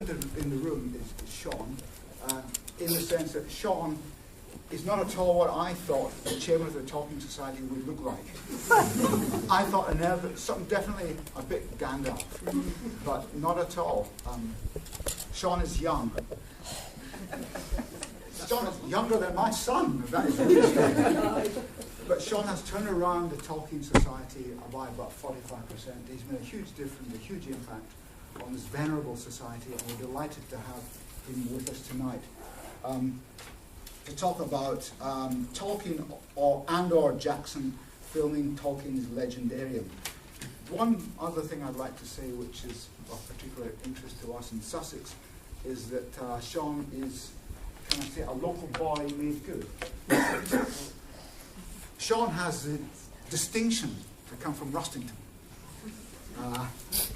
in the room is Shaun, in the sense that Shaun is not at all what I thought the chairman of the Tolkien Society would look like. I thought something definitely a bit Gandalf, but not at all. Shaun is young. Shaun is younger than my son. That is really strange. But Shaun has turned around the Tolkien Society by about 45%. He's made a huge difference, a huge impact on this venerable society, and we're delighted to have him with us tonight to talk about Tolkien or Jackson filming Tolkien's legendarium. One other thing I'd like to say, which is of particular interest to us in Sussex, is that Shaun is, can I say, a local boy made good. Shaun has the distinction to come from Rustington.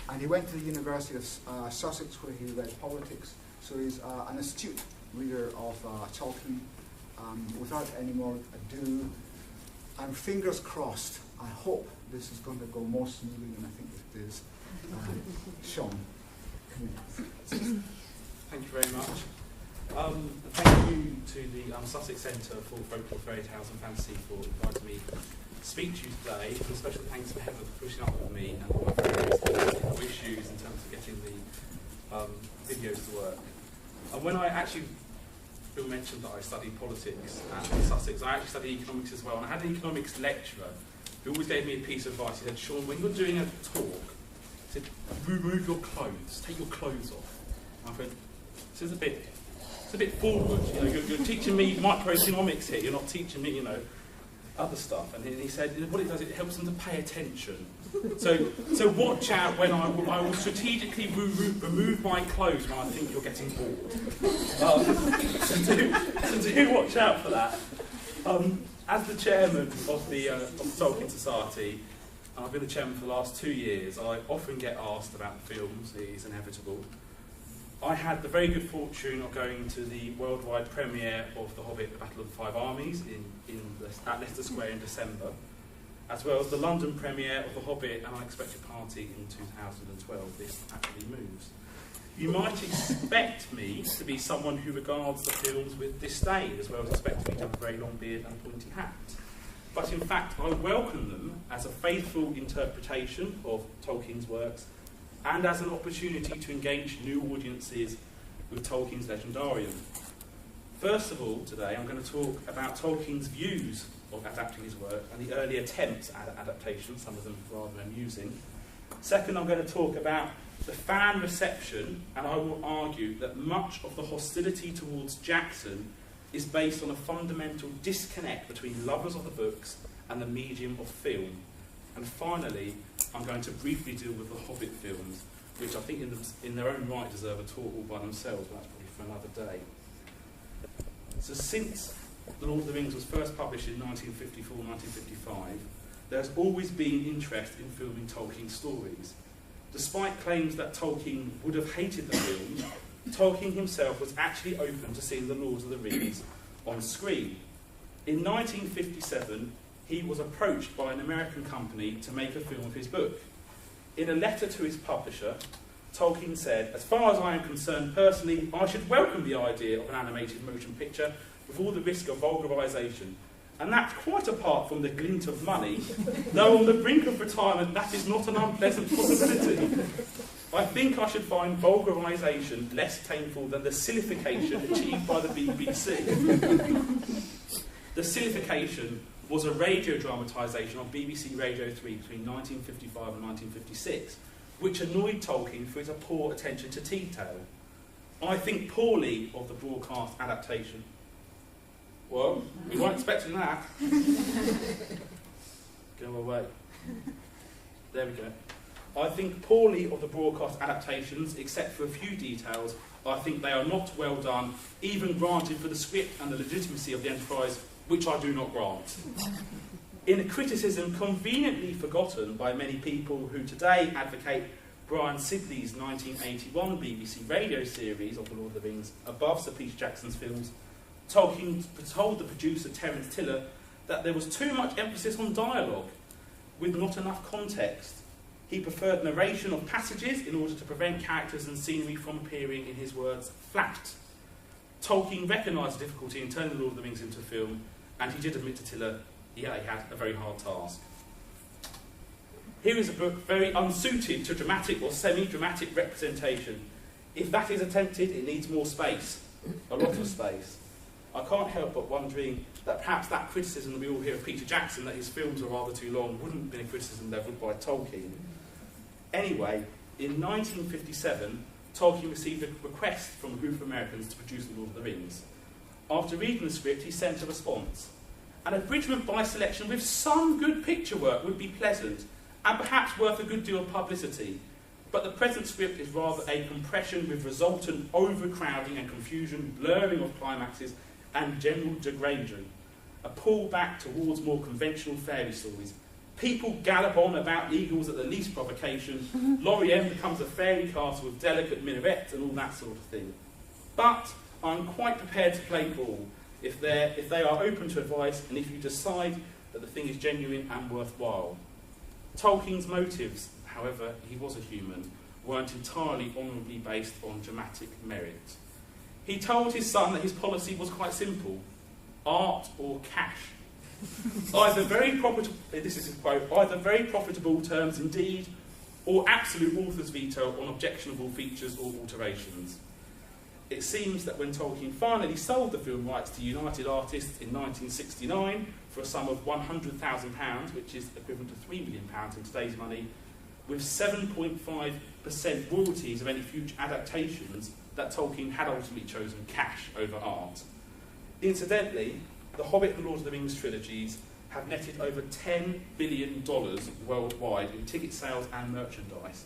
And he went to the University of Sussex, where he read politics, so he's an astute reader of Tolkien. Without any more ado, and fingers crossed, I hope this is going to go more smoothly than I think it is. Shaun, come in. Thank you very much. Thank you to the Sussex Centre for Folklore, Fairy Tales and Fantasy for inviting me to speak to you today. And a special thanks for Heather for pushing up with me and all my various technical issues in terms of getting the videos to work. And when I actually mentioned that I studied politics at Sussex, I actually studied economics as well. And I had an economics lecturer who always gave me a piece of advice. He said, "Shaun, when you're doing a talk, he said, remove your clothes, take your clothes off." And I went, "This is a bit forward. You know, you're teaching me microeconomics here. You're not teaching me, other stuff." And he said, "What it does, it helps them to pay attention. So watch out when I will strategically remove my clothes when I think you're getting bored. So do watch out for that." As the chairman of the Tolkien Society, and I've been the chairman for the last 2 years, I often get asked about the films. It is inevitable. I had the very good fortune of going to the worldwide premiere of The Hobbit, The Battle of the Five Armies at Leicester Square in December, as well as the London premiere of The Hobbit, An Unexpected Party in 2012. This actually moves. You might expect me to be someone who regards the films with disdain, as well as expecting me to have a very long beard and pointy hat. But in fact, I welcome them as a faithful interpretation of Tolkien's works, and as an opportunity to engage new audiences with Tolkien's legendarium. First of all, today I'm going to talk about Tolkien's views of adapting his work and the early attempts at adaptation, some of them rather amusing. Second, I'm going to talk about the fan reception, and I will argue that much of the hostility towards Jackson is based on a fundamental disconnect between lovers of the books and the medium of film. And finally, I'm going to briefly deal with the Hobbit films, which I think in their own right deserve a talk all by themselves, but that's probably for another day. So since The Lord of the Rings was first published in 1954-1955, there's always been interest in filming Tolkien stories. Despite claims that Tolkien would have hated the films, Tolkien himself was actually open to seeing The Lord of the Rings on screen. In 1957, he was approached by an American company to make a film of his book. In a letter to his publisher, Tolkien said, "As far as I am concerned personally, I should welcome the idea of an animated motion picture with all the risk of vulgarisation. And that's quite apart from the glint of money, though on the brink of retirement that is not an unpleasant possibility. I think I should find vulgarisation less painful than the sillification achieved by the BBC." The sillification was a radio dramatisation on BBC Radio 3 between 1955 and 1956, which annoyed Tolkien for his poor attention to detail. I think poorly of the broadcast adaptation. Well, we weren't expecting that. Go away. There we go. I think poorly of the broadcast adaptations, except for a few details. I think they are not well done, even granted for the script and the legitimacy of the enterprise, which I do not grant. In a criticism conveniently forgotten by many people who today advocate Brian Sibley's 1981 BBC radio series of The Lord of the Rings above Sir Peter Jackson's films, Tolkien told the producer Terence Tiller that there was too much emphasis on dialogue, with not enough context. He preferred narration of passages in order to prevent characters and scenery from appearing, in his words, flat. Tolkien recognised the difficulty in turning the Lord of the Rings into a film, and he did admit to Tiller he had a very hard task. Here is a book very unsuited to dramatic or semi-dramatic representation. If that is attempted, it needs more space, a lot of space. I can't help but wondering that perhaps that criticism that we all hear of Peter Jackson, that his films are rather too long, wouldn't have been a criticism levelled by Tolkien. Anyway, in 1957, Tolkien received a request from a group of Americans to produce The Lord of the Rings. After reading the script, he sent a response. An abridgment by selection with some good picture work would be pleasant, and perhaps worth a good deal of publicity. But the present script is rather a compression with resultant overcrowding and confusion, blurring of climaxes, and general degradation. A pull back towards more conventional fairy stories. People gallop on about eagles at the least provocation. Lorien becomes a fairy castle with delicate minarets and all that sort of thing. But I'm quite prepared to play ball if they are open to advice and if you decide that the thing is genuine and worthwhile. Tolkien's motives, however, he was a human, weren't entirely honourably based on dramatic merit. He told his son that his policy was quite simple: art or cash. Either very profitable, this is his quote, either very profitable terms indeed, or absolute author's veto on objectionable features or alterations. It seems that when Tolkien finally sold the film rights to United Artists in 1969 for a sum of £100,000, which is equivalent to £3 million in today's money, with 7.5% royalties of any future adaptations, that Tolkien had ultimately chosen cash over art. Incidentally, The Hobbit and Lord of the Rings trilogies have netted over $10 billion worldwide in ticket sales and merchandise.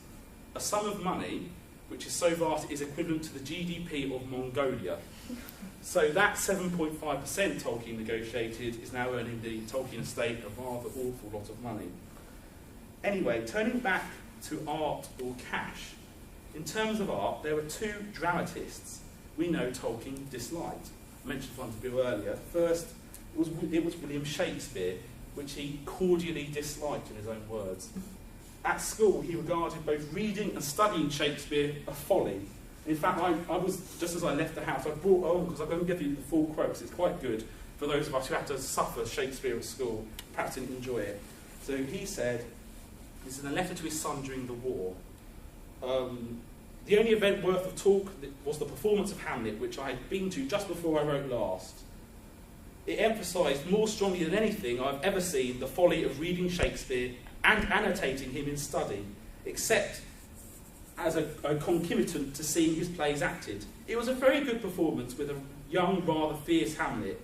A sum of money which is so vast it is equivalent to the GDP of Mongolia. So that 7.5% Tolkien negotiated is now earning the Tolkien estate a rather awful lot of money. Anyway, turning back to art or cash. In terms of art, there were two dramatists we know Tolkien disliked. I mentioned one to Bill earlier. First, it was William Shakespeare, which he cordially disliked in his own words. At school, he regarded both reading and studying Shakespeare a folly. In fact, I was, just as I left the house, I brought on, because I'm going to give you the full quote, because it's quite good for those of us who had to suffer Shakespeare at school, perhaps didn't enjoy it. So he said, this is in a letter to his son during the war, the only event worth of talk was the performance of Hamlet, which I had been to just before I wrote last. It emphasised more strongly than anything I've ever seen the folly of reading Shakespeare and annotating him in study, except as a concomitant to seeing his plays acted. It was a very good performance with a young, rather fierce Hamlet.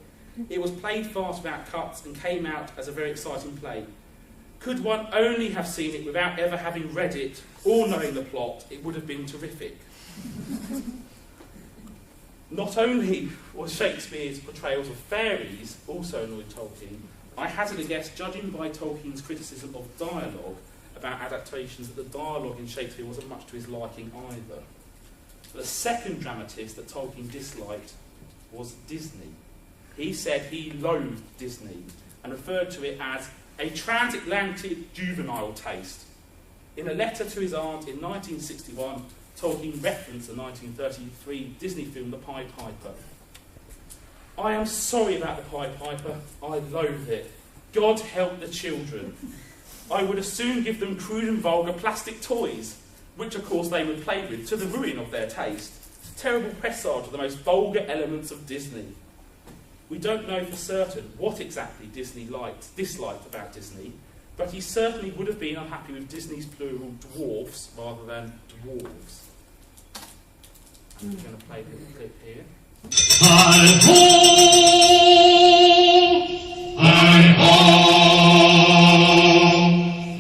It was played fast without cuts and came out as a very exciting play. Could one only have seen it without ever having read it or knowing the plot, it would have been terrific. Not only was Shakespeare's portrayals of fairies also annoyed Tolkien, I hazard a guess, judging by Tolkien's criticism of dialogue about adaptations, that the dialogue in Shakespeare wasn't much to his liking either. The second dramatist that Tolkien disliked was Disney. He said he loathed Disney and referred to it as a transatlantic juvenile taste. In a letter to his aunt in 1961, Tolkien referenced the 1933 Disney film The Pied Piper. I am sorry about The Pied Piper. I loathe it. God help the children. I would as soon give them crude and vulgar plastic toys, which of course they would play with to the ruin of their taste. Terrible presage of the most vulgar elements of Disney. We don't know for certain what exactly Disney disliked about Disney, but he certainly would have been unhappy with Disney's plural dwarfs rather than dwarves. I'm going to play a little clip here. Hi-ho! Hi-ho!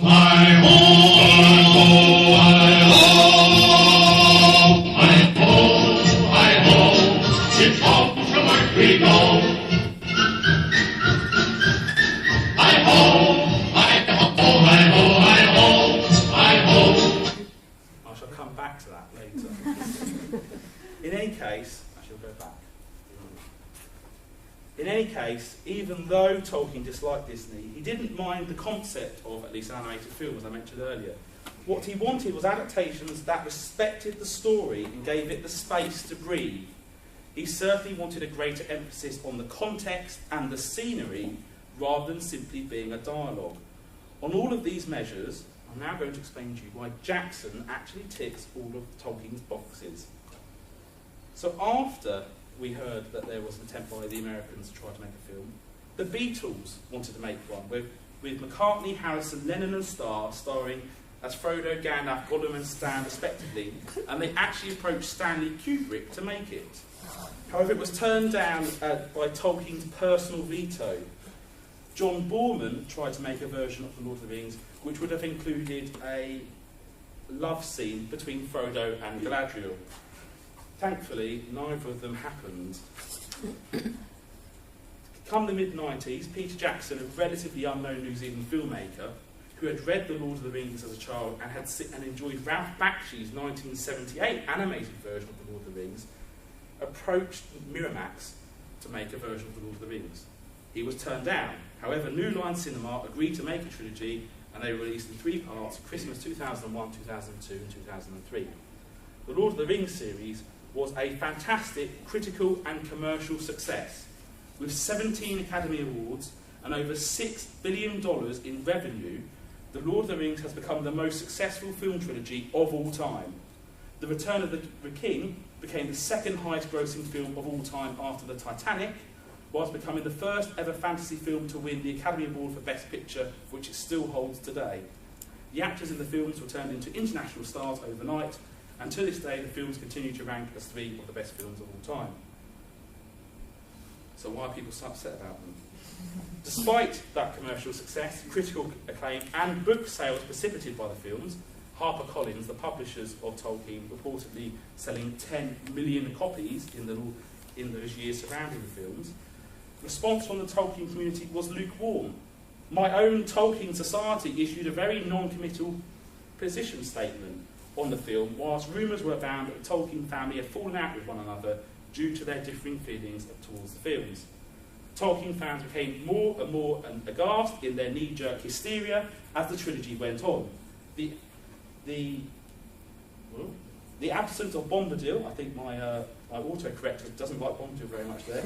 Hi-ho! Hi-ho! Hi-ho! Hi-ho! It's off from work we go. Hi-ho! Hi-ho! Hi-ho! Hi-ho! Hi-ho! I shall come back to that later. In any case, I shall go back. In any case, even though Tolkien disliked Disney, he didn't mind the concept of at least an animated film, as I mentioned earlier. What he wanted was adaptations that respected the story and gave it the space to breathe. He certainly wanted a greater emphasis on the context and the scenery rather than simply being a dialogue. On all of these measures, I'm now going to explain to you why Jackson actually ticks all of Tolkien's boxes. So after we heard that there was an attempt by the Americans to try to make a film, the Beatles wanted to make one with McCartney, Harrison, Lennon and Starr starring as Frodo, Gandalf, Gollum and Stan respectively, and they actually approached Stanley Kubrick to make it. However, it was turned down by Tolkien's personal veto. John Borman tried to make a version of The Lord of the Rings which would have included a love scene between Frodo and Galadriel. Thankfully, neither of them happened. Come the mid-90s, Peter Jackson, a relatively unknown New Zealand filmmaker, who had read The Lord of the Rings as a child and enjoyed Ralph Bakshi's 1978 animated version of The Lord of the Rings, approached Miramax to make a version of The Lord of the Rings. He was turned down. However, New Line Cinema agreed to make a trilogy, and they were released in 3 parts: Christmas 2001, 2002 and 2003. The Lord of the Rings series was a fantastic critical and commercial success. With 17 Academy Awards and over $6 billion in revenue, The Lord of the Rings has become the most successful film trilogy of all time. The Return of the King became the second highest grossing film of all time after the Titanic, whilst becoming the first ever fantasy film to win the Academy Award for Best Picture, which it still holds today. The actors in the films were turned into international stars overnight, and to this day the films continue to rank as 3 of the best films of all time. So why are people so upset about them? Despite that commercial success, critical acclaim and book sales precipitated by the films, HarperCollins, the publishers of Tolkien, reportedly selling 10 million copies in those years surrounding the films. Response from the Tolkien community was lukewarm. My own Tolkien Society issued a very non-committal position statement on the film, whilst rumours were abound that the Tolkien family had fallen out with one another due to their differing feelings towards the films. Tolkien fans became more and more aghast in their knee-jerk hysteria as the trilogy went on. The absence of Bombadil, I think my autocorrector doesn't like Bombadil very much there.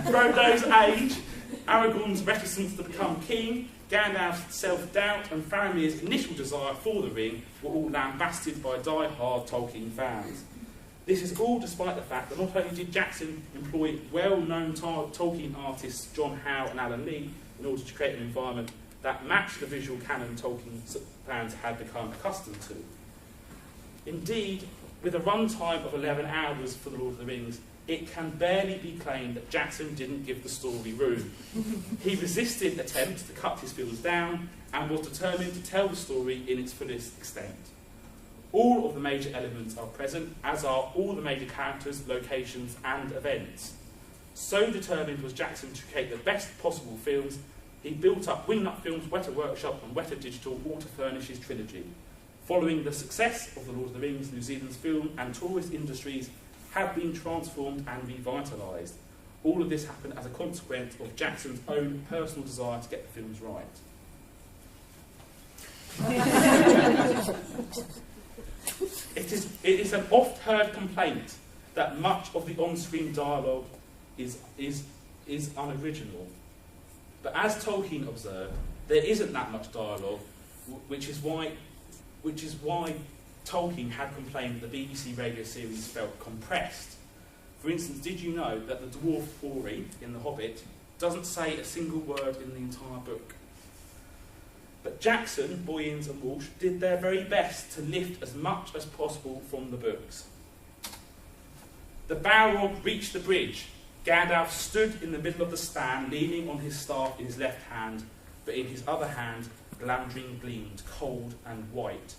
Frodo's age, Aragorn's reticence to become king, Gandalf's self-doubt and Faramir's initial desire for the ring were all lambasted by die-hard Tolkien fans. This is all despite the fact that not only did Jackson employ well-known Tolkien artists John Howe and Alan Lee in order to create an environment that matched the visual canon Tolkien fans had become accustomed to. Indeed, with a runtime of 11 hours for The Lord of the Rings, it can barely be claimed that Jackson didn't give the story room. He resisted attempts to cut his films down and was determined to tell the story in its fullest extent. All of the major elements are present, as are all the major characters, locations and events. So determined was Jackson to create the best possible films, he built up Wingnut Films, Weta Workshop and Weta Digital all to furnish his trilogy. Following the success of The Lord of the Rings, New Zealand's film and tourist industries have been transformed and revitalised. All of this happened as a consequence of Jackson's own personal desire to get the films right. It is an oft-heard complaint that much of the on-screen dialogue is unoriginal. But as Tolkien observed, there isn't that much dialogue, which is why Tolkien had complained that the BBC radio series felt compressed. For instance, did you know that the dwarf Ori in The Hobbit doesn't say a single word in the entire book? But Jackson, Boyens and Walsh did their very best to lift as much as possible from the books. The Balrog reached the bridge. Gandalf stood in the middle of the span, leaning on his staff in his left hand, but in his other hand, Glamdring gleamed, cold and white.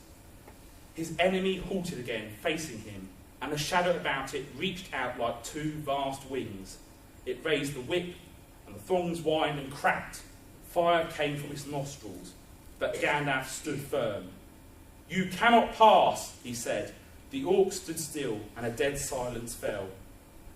His enemy halted again, facing him, and the shadow about it reached out like 2 vast wings. It raised the whip, and the thongs whined and cracked. Fire came from its nostrils, but Gandalf stood firm. "You cannot pass," he said. The orcs stood still, and a dead silence fell.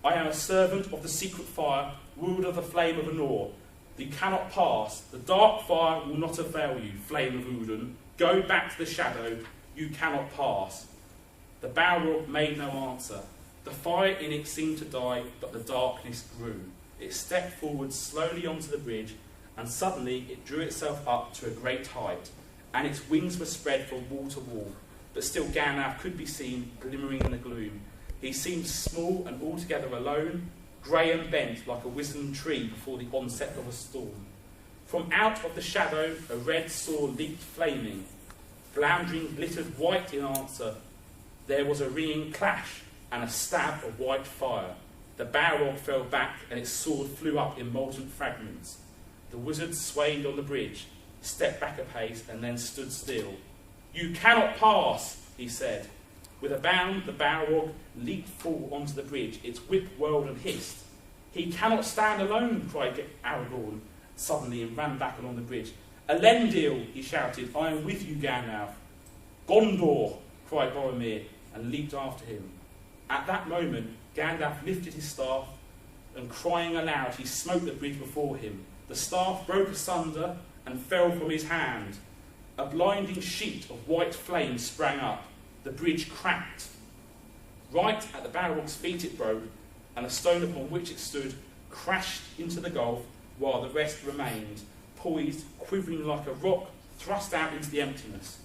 "I am a servant of the secret fire, ruled of the flame of Anor. You cannot pass. The dark fire will not avail you, flame of Udun. Go back to the shadow, you cannot pass. The Balrog made no answer. The fire in it seemed to die, but the darkness grew. It stepped forward slowly onto the bridge, and suddenly it drew itself up to a great height, and its wings were spread from wall to wall. But still Gandalf could be seen glimmering in the gloom. He seemed small and altogether alone, grey and bent like a wizened tree before the onset of a storm. From out of the shadow a red sword leaped flaming. Floundering glittered white in answer. There was a ringing clash and a stab of white fire. The Balrog fell back and its sword flew up in molten fragments. The wizard swayed on the bridge, stepped back a pace and then stood still. You cannot pass, he said. With a bound, the Balrog leaped full onto the bridge. Its whip whirled and hissed. He cannot stand alone, cried Aragorn suddenly, and ran back along the bridge. Elendil, he shouted, I am with you, Gandalf. Gondor, cried Boromir, and leaped after him. At that moment, Gandalf lifted his staff, and crying aloud, he smote the bridge before him. The staff broke asunder and fell from his hand. A blinding sheet of white flame sprang up. The bridge cracked. Right at the Balrog's feet it broke, and a stone upon which it stood crashed into the gulf, while the rest remained, poised, quivering like a rock, thrust out into the emptiness.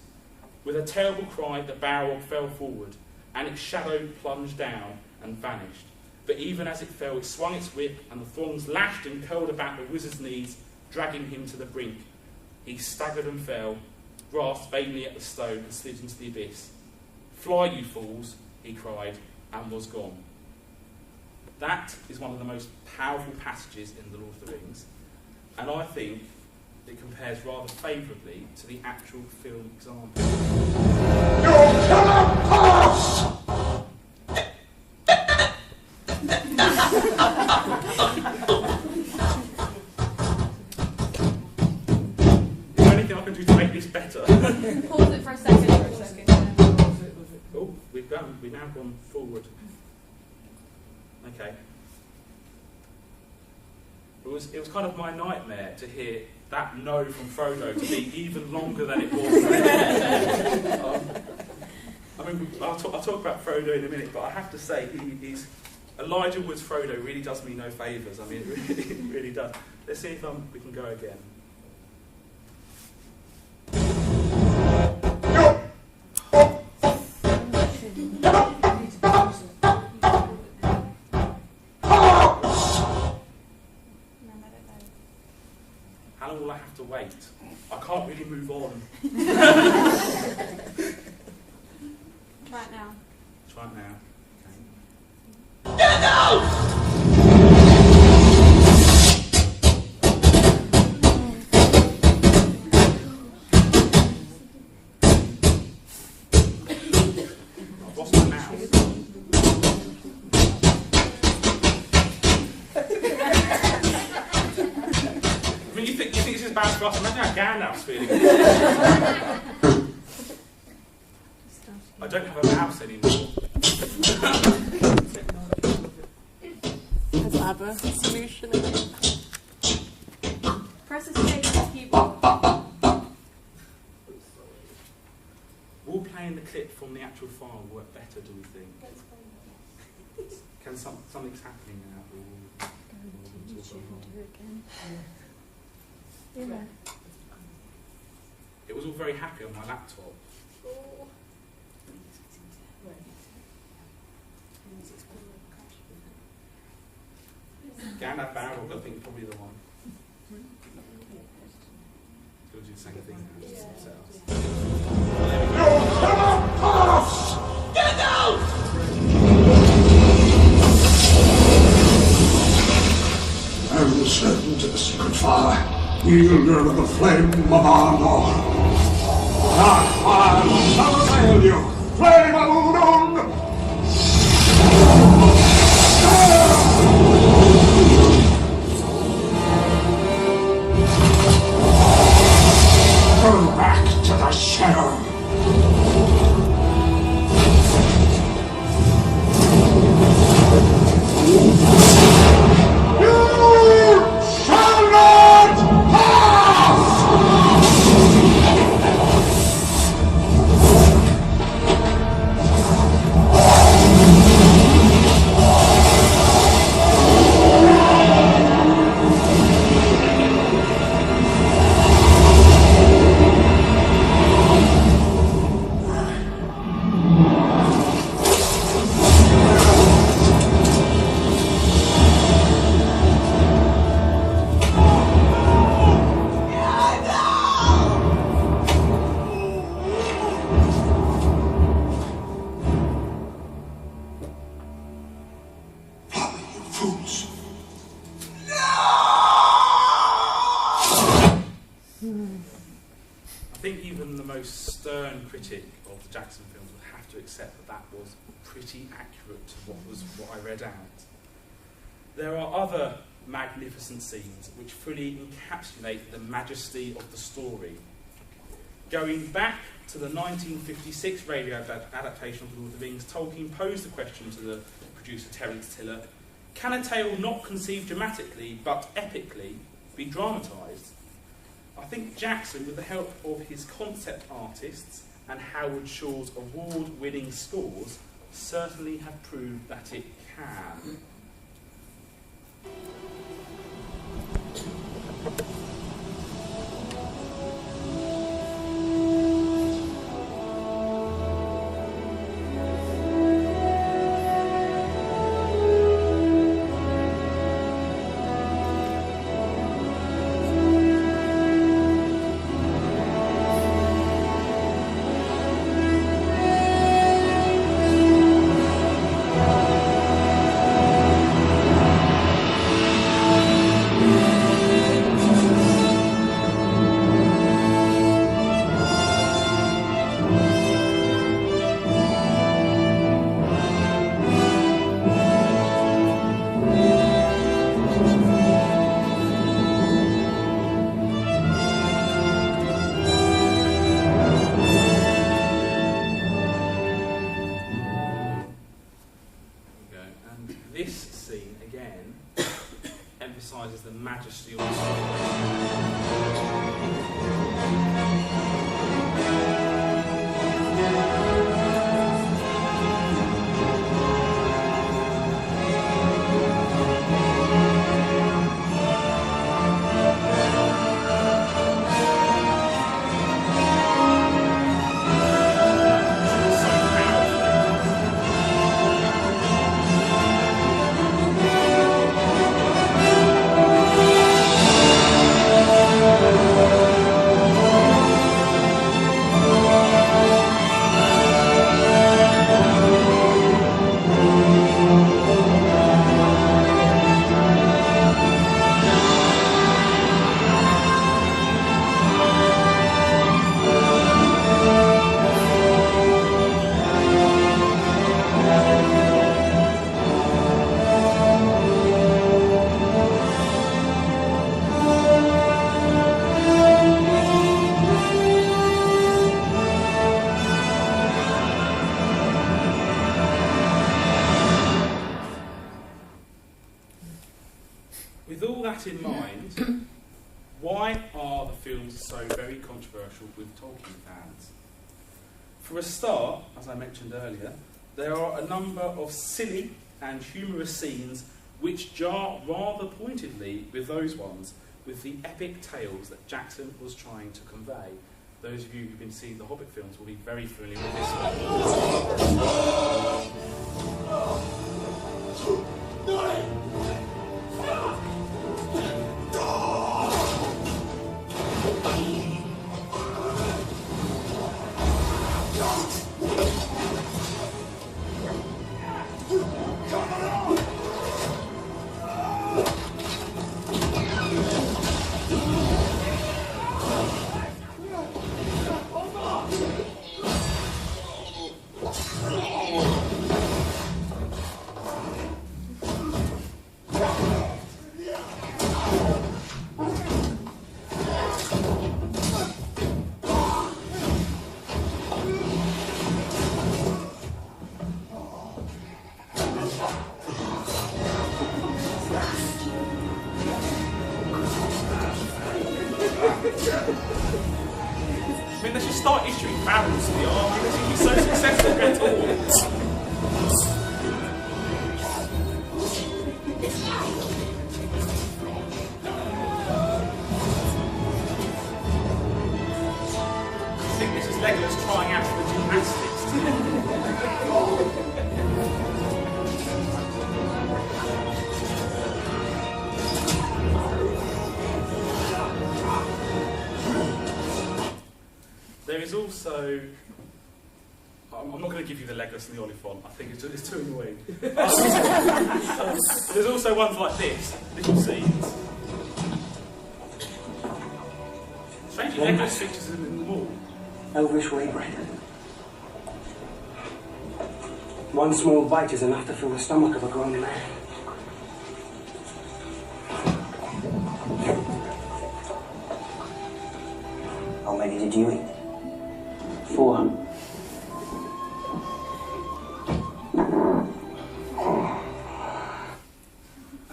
With a terrible cry, the Balrog fell forward, and its shadow plunged down and vanished. But even as it fell, it swung its whip, and the thongs lashed and curled about the wizard's knees, dragging him to the brink. He staggered and fell, grasped vainly at the stone, and slid into the abyss. Fly, you fools, he cried, and was gone. That is one of the most powerful passages in The Lord of the Rings, and I think it compares rather favourably to the actual film example. You cannot pass! Is there anything I can do to make this better? Pause it for a second. Oh, we've now gone forward. Okay. It was kind of my nightmare to hear that no from Frodo to be even longer than it was. I'll talk about Frodo in a minute, but I have to say he's Elijah Wood's Frodo really does me no favours. I mean, it really does. Let's see if we can go again. How long will I have to wait? I can't really move on. Try it now. Try it now. Okay. Get out! I've lost my mouse. I mean, you think this is bad for us? Imagine how Gandalf's feeling. I don't have a mouse anymore. Has ABBA solution in it? Press escape on the keyboard. Will playing the clip from the actual file work better, do we think? Can something's happening now? It was all very happy on my laptop. Gandalf Balrog, I think, probably the one. Go do the same thing now. You cannot pass! Get out! I will ascend to the secret fire, wielder of the flame of Arnor. That fire will never fail you, flame of Udun! Go back to the shadow. You shall not pass! suits. I think even the most stern critic of the Jackson films would have to accept that that was pretty accurate to what I read out. There are other magnificent scenes which fully encapsulate the majesty of the story. Going back to the 1956 radio adaptation of The Lord of the Rings, Tolkien posed the question to the producer Terence Tiller: can a tale not conceived dramatically but epically be dramatised? I think Jackson, with the help of his concept artists and Howard Shore's award-winning scores, certainly have proved that it can. Emphasises the majesty of the With all that in mind, why are the films so very controversial with Tolkien fans? For a start, as I mentioned earlier, there are a number of silly and humorous scenes which jar rather pointedly with those ones with the epic tales that Jackson was trying to convey. Those of you who've been seeing the Hobbit films will be very familiar with this one. I mean, they should start issuing barrels to the army. They should be so successful at all. I think this is Legolas trying out for the gymnastics. There is also, I'm not going to give you the Legolas and the Oliphant. I think it's too annoying. There's also ones like this, little scenes. Strangely, Legolas features them in them all. Elvish waybread. One small bite is enough to fill the stomach of a grown man. How many did you eat? 4.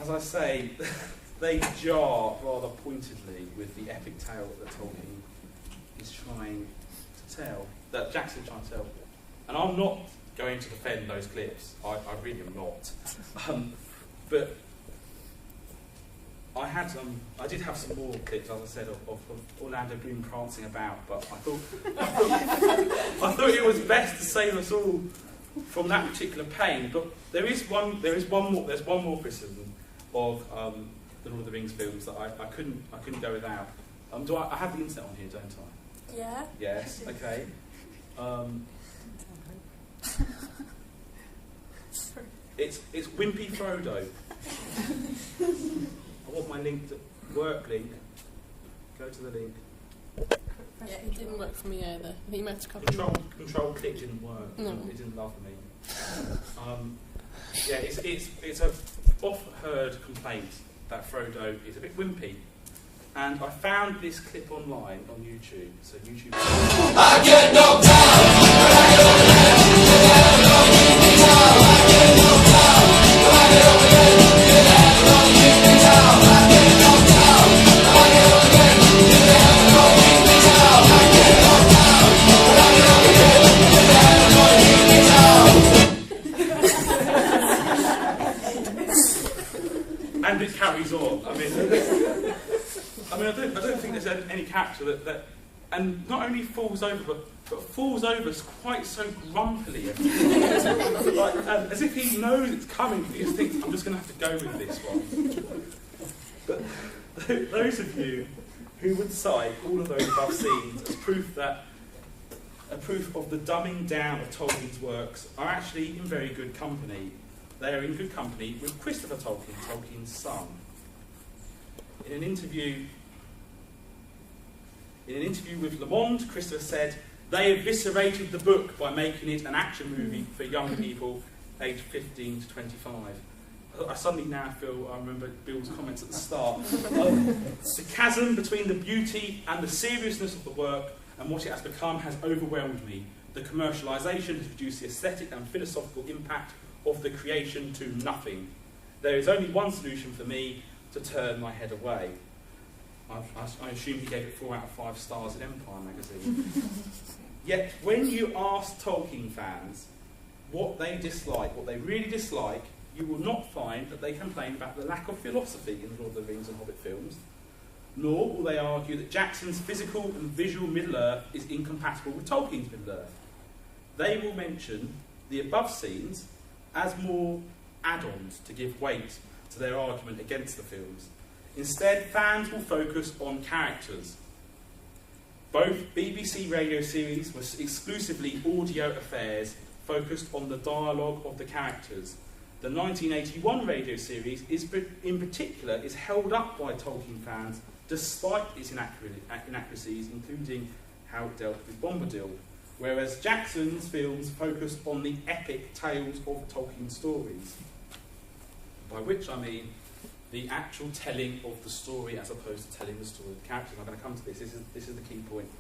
As I say, they jar rather pointedly with the epic tale that Tolkien is trying to tell, that Jackson's trying to tell. And I'm not going to defend those clips. I really am not. But I did have some more clips, as I said, of Orlando Bloom prancing about. But I thought it was best to save us all from that particular pain. But there's one more criticism of the Lord of the Rings films that I couldn't go without. I have the internet on here, don't I? Yeah. Yes. Okay. It's Wimpy Frodo. I want my link to work link. Go to the link. Yeah, it didn't work for me either. I think you might have to copy. Control click didn't work. No. It didn't love me. Yeah, it's a oft-heard complaint that Frodo is a bit wimpy. And I found this clip online on YouTube. So YouTube. I get knocked down, but I get over it. I get knocked down, but I get over it. You never know me down. I get knocked down, but I get over it. You never know me down. I get knocked down, but I get over it. You never know me down. And it carries on. I don't think there's any character that and not only falls over, but falls over quite so grumpily. Like, as if he knows it's coming, he just thinks, I'm just going to have to go with this one. But those of you who would cite all of those above scenes as proof of the dumbing down of Tolkien's works are actually in very good company. They are in good company with Christopher Tolkien, Tolkien's son. In an interview with Le Monde, Christopher said, "They eviscerated the book by making it an action movie for young people aged 15 to 25. I suddenly now feel I remember Bill's comments at the start. The chasm between the beauty and the seriousness of the work and what it has become has overwhelmed me. The commercialisation has reduced the aesthetic and philosophical impact of the creation to nothing. There is only one solution for me, to turn my head away." I assume he gave it 4 out of 5 stars in Empire magazine. Yet when you ask Tolkien fans what they dislike, what they really dislike, you will not find that they complain about the lack of philosophy in Lord of the Rings and Hobbit films, nor will they argue that Jackson's physical and visual Middle-earth is incompatible with Tolkien's Middle-earth. They will mention the above scenes as more add-ons to give weight to their argument against the films. Instead, fans will focus on characters. Both BBC radio series were exclusively audio affairs focused on the dialogue of the characters. The 1981 radio series in particular is held up by Tolkien fans despite its inaccuracies, including how it dealt with Bombadil, whereas Jackson's films focused on the epic tales of Tolkien's stories, by which I mean the actual telling of the story as opposed to telling the story of the characters. I'm going to come to this. This is the key point.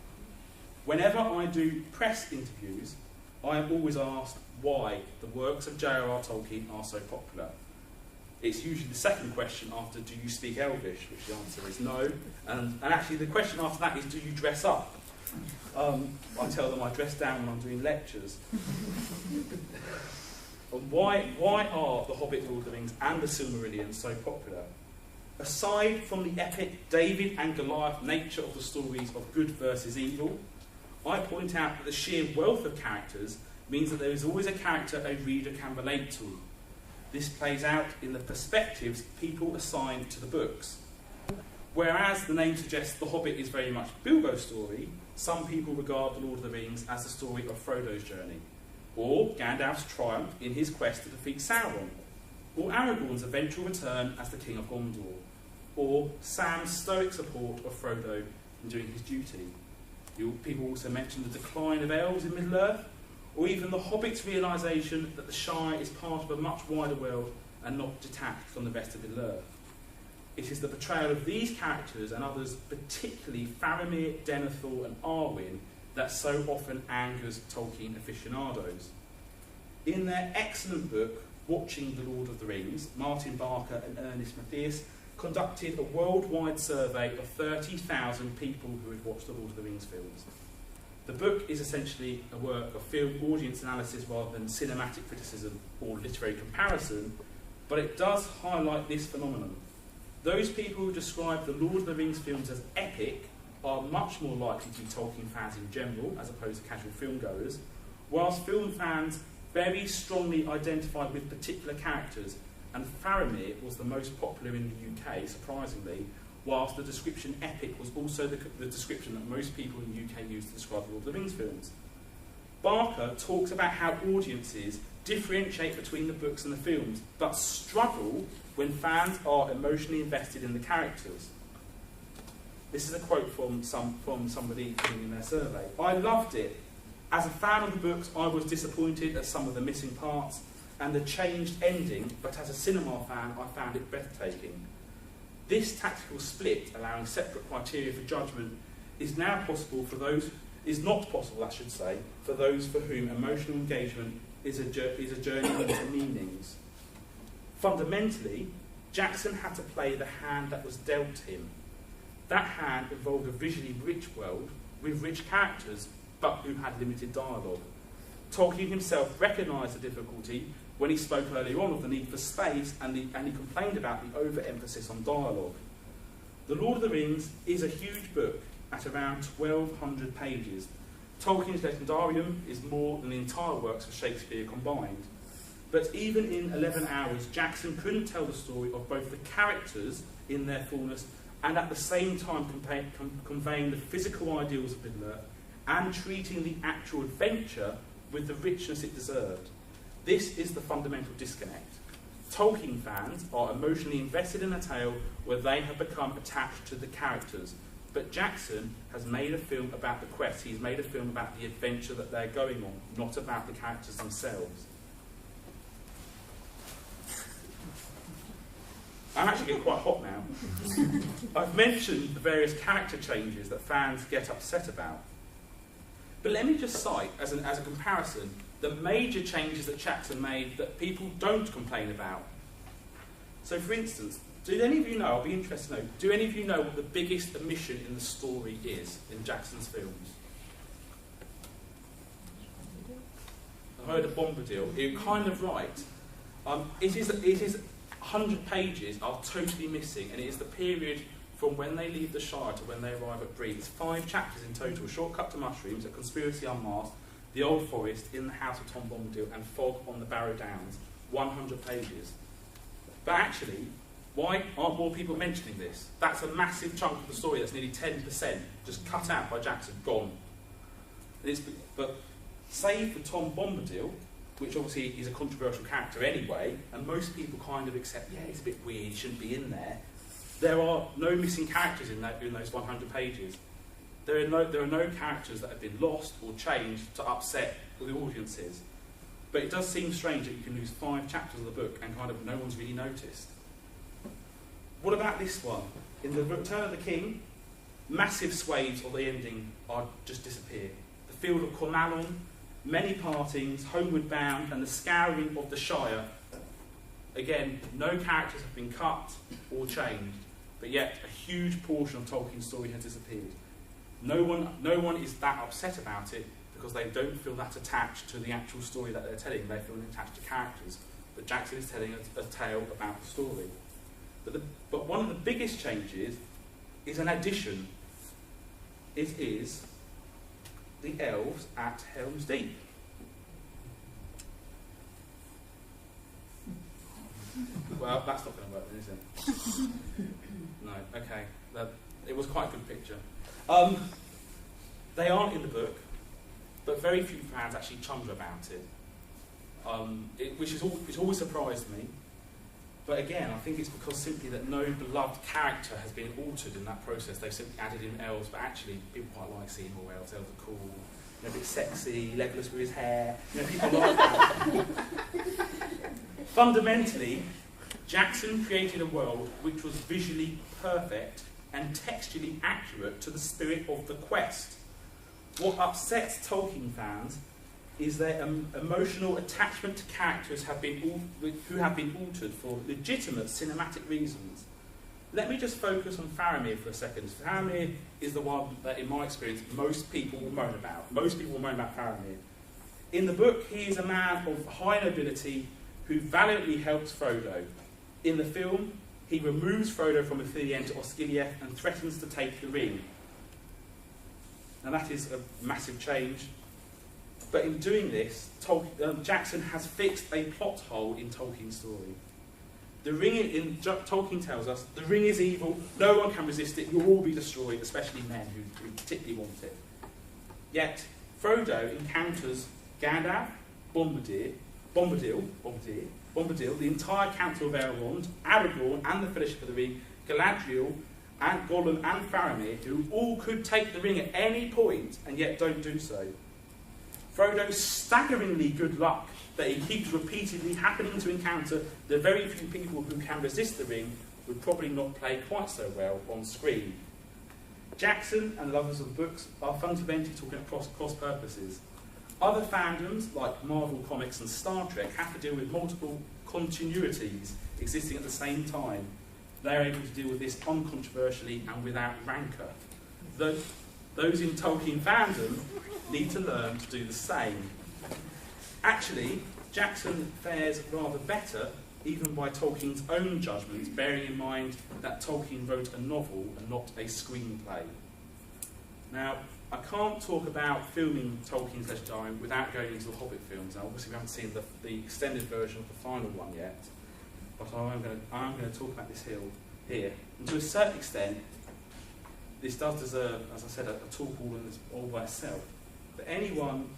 Whenever I do press interviews, I am always asked why the works of J.R.R. Tolkien are so popular. It's usually the second question after, do you speak Elvish? Which the answer is no. And actually the question after that is, do you dress up? I tell them I dress down when I'm doing lectures. And why are The Hobbit, Lord of the Rings and The Silmarillion so popular? Aside from the epic David and Goliath nature of the stories of good versus evil, I point out that the sheer wealth of characters means that there is always a character a reader can relate to. This plays out in the perspectives people assign to the books. Whereas the name suggests The Hobbit is very much Bilbo's story, some people regard The Lord of the Rings as the story of Frodo's journey. or Gandalf's triumph in his quest to defeat Sauron, or Aragorn's eventual return as the King of Gondor, or Sam's stoic support of Frodo in doing his duty. People also mention the decline of elves in Middle-earth, or even the Hobbit's realisation that the Shire is part of a much wider world and not detached from the rest of Middle-earth. It is the portrayal of these characters and others, particularly Faramir, Denethor and Arwen, that so often angers Tolkien aficionados. In their excellent book, Watching the Lord of the Rings, Martin Barker and Ernest Mathias conducted a worldwide survey of 30,000 people who had watched the Lord of the Rings films. The book is essentially a work of film audience analysis rather than cinematic criticism or literary comparison, but it does highlight this phenomenon. Those people who describe the Lord of the Rings films as epic are much more likely to be Tolkien fans in general, as opposed to casual filmgoers, whilst film fans very strongly identified with particular characters, and Faramir was the most popular in the UK, surprisingly, whilst the description epic was also the description that most people in the UK used to describe the Lord of the Rings films. Barker talks about how audiences differentiate between the books and the films, but struggle when fans are emotionally invested in the characters. This is a quote from somebody in their survey. I loved it. As a fan of the books, I was disappointed at some of the missing parts and the changed ending, but as a cinema fan, I found it breathtaking. This tactical split, allowing separate criteria for judgment, is not possible, I should say, for those for whom emotional engagement is a journey into meanings. Fundamentally, Jackson had to play the hand that was dealt him. That hand involved a visually rich world with rich characters, but who had limited dialogue. Tolkien himself recognised the difficulty when he spoke earlier on of the need for space, and he complained about the overemphasis on dialogue. The Lord of the Rings is a huge book at around 1,200 pages. Tolkien's legendarium is more than the entire works of Shakespeare combined. But even in 11 hours, Jackson couldn't tell the story of both the characters in their fullness and at the same time conveying the physical ideals of Middle-earth and treating the actual adventure with the richness it deserved. This is the fundamental disconnect. Tolkien fans are emotionally invested in a tale where they have become attached to the characters, but Jackson has made a film about the quest. He's made a film about the adventure that they're going on, not about the characters themselves. I'm actually getting quite hot now. I've mentioned the various character changes that fans get upset about. But let me just cite, as a comparison, the major changes that Jackson made that people don't complain about. So, for instance, do any of you know, I'll be interested to know, do any of you know what the biggest omission in the story is in Jackson's films? I heard of Bombadil. You're kind of right. It is 100 pages are totally missing, and it is the period from when they leave the Shire to when they arrive at Bree. It's 5 chapters in total: Shortcut to Mushrooms, A Conspiracy Unmasked, The Old Forest, In the House of Tom Bombadil, and Fog on the Barrow Downs. 100 pages. But actually, why aren't more people mentioning this? That's a massive chunk of the story. That's nearly 10% just cut out by Jackson, gone. But save for Tom Bombadil, which obviously is a controversial character anyway, and most people kind of accept, yeah, it's a bit weird, he shouldn't be in there. There are no missing characters in those 100 pages. There are no characters that have been lost or changed to upset the audiences. But it does seem strange that you can lose 5 chapters of the book and kind of no one's really noticed. What about this one? In The Return of the King, massive swathes of the ending are just disappear. The Field of Cornwall, many partings, Homeward Bound, and the Scouring of the Shire. Again, no characters have been cut or changed, but yet a huge portion of Tolkien's story has disappeared. No one is that upset about it because they don't feel that attached to the actual story that they're telling. They feel attached to characters. But Jackson is telling a tale about the story. But one of the biggest changes is an addition. It is the elves at Helm's Deep. Well, that's not going to work then, is it? No, okay. It was quite a good picture. They aren't in the book, but very few fans actually chunder about it. which it's always surprised me. But again, I think it's because simply that no beloved character has been altered in that process. They've simply added in elves, but actually people quite like seeing more elves. Elves are cool, a bit sexy, Legolas with his hair. People like that. Fundamentally, Jackson created a world which was visually perfect and textually accurate to the spirit of the quest. What upsets Tolkien fans is their emotional attachment to characters who have been altered for legitimate cinematic reasons. Let me just focus on Faramir for a second. Faramir is the one that, in my experience, most people will moan about. Most people will moan about Faramir. In the book, he is a man of high nobility who valiantly helps Frodo. In the film, he removes Frodo from Ithilien to Osgiliath and threatens to take the ring. Now that is a massive change. But in doing this, Jackson has fixed a plot hole in Tolkien's story. The ring, Tolkien tells us, the ring is evil, no one can resist it, you'll all be destroyed, especially men who particularly want it. Yet, Frodo encounters Gandalf, Bombadil, the entire Council of Elrond, Aragorn and the Fellowship of the Ring, Galadriel, and Gollum and Faramir, who all could take the ring at any point and yet don't do so. Frodo's staggeringly good luck that he keeps repeatedly happening to encounter the very few people who can resist the ring would probably not play quite so well on screen. Jackson and lovers of books are fundamentally talking across cross purposes. Other fandoms, like Marvel Comics and Star Trek, have to deal with multiple continuities existing at the same time. They're able to deal with this uncontroversially and without rancour. Those in Tolkien fandom need to learn to do the same. Actually, Jackson fares rather better, even by Tolkien's own judgments, bearing in mind that Tolkien wrote a novel and not a screenplay. Now, I can't talk about filming Tolkien's legendarium without going into the Hobbit films. Now, obviously we haven't seen the extended version of the final one yet, but I am going to talk about this here. And to a certain extent, this does deserve, as I said, a talk all by itself. But anyone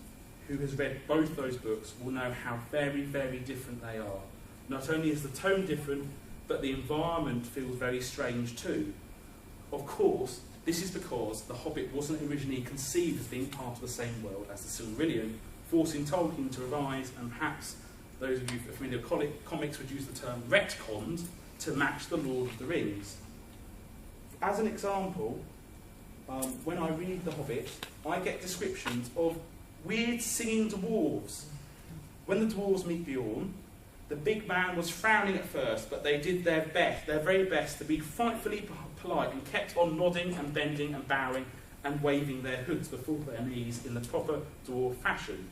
who has read both those books will know how very, very different they are. Not only is the tone different, but the environment feels very strange too. Of course, this is because The Hobbit wasn't originally conceived as being part of the same world as the Silmarillion, forcing Tolkien to revise, and perhaps those of you familiar with comics would use the term retconned to match The Lord of the Rings. As an example, when I read The Hobbit, I get descriptions of weird singing dwarves. When the dwarves meet Bjorn, the big man was frowning at first, but they did their very best to be frightfully polite and kept on nodding and bending and bowing and waving their hoods before their knees in the proper dwarf fashion,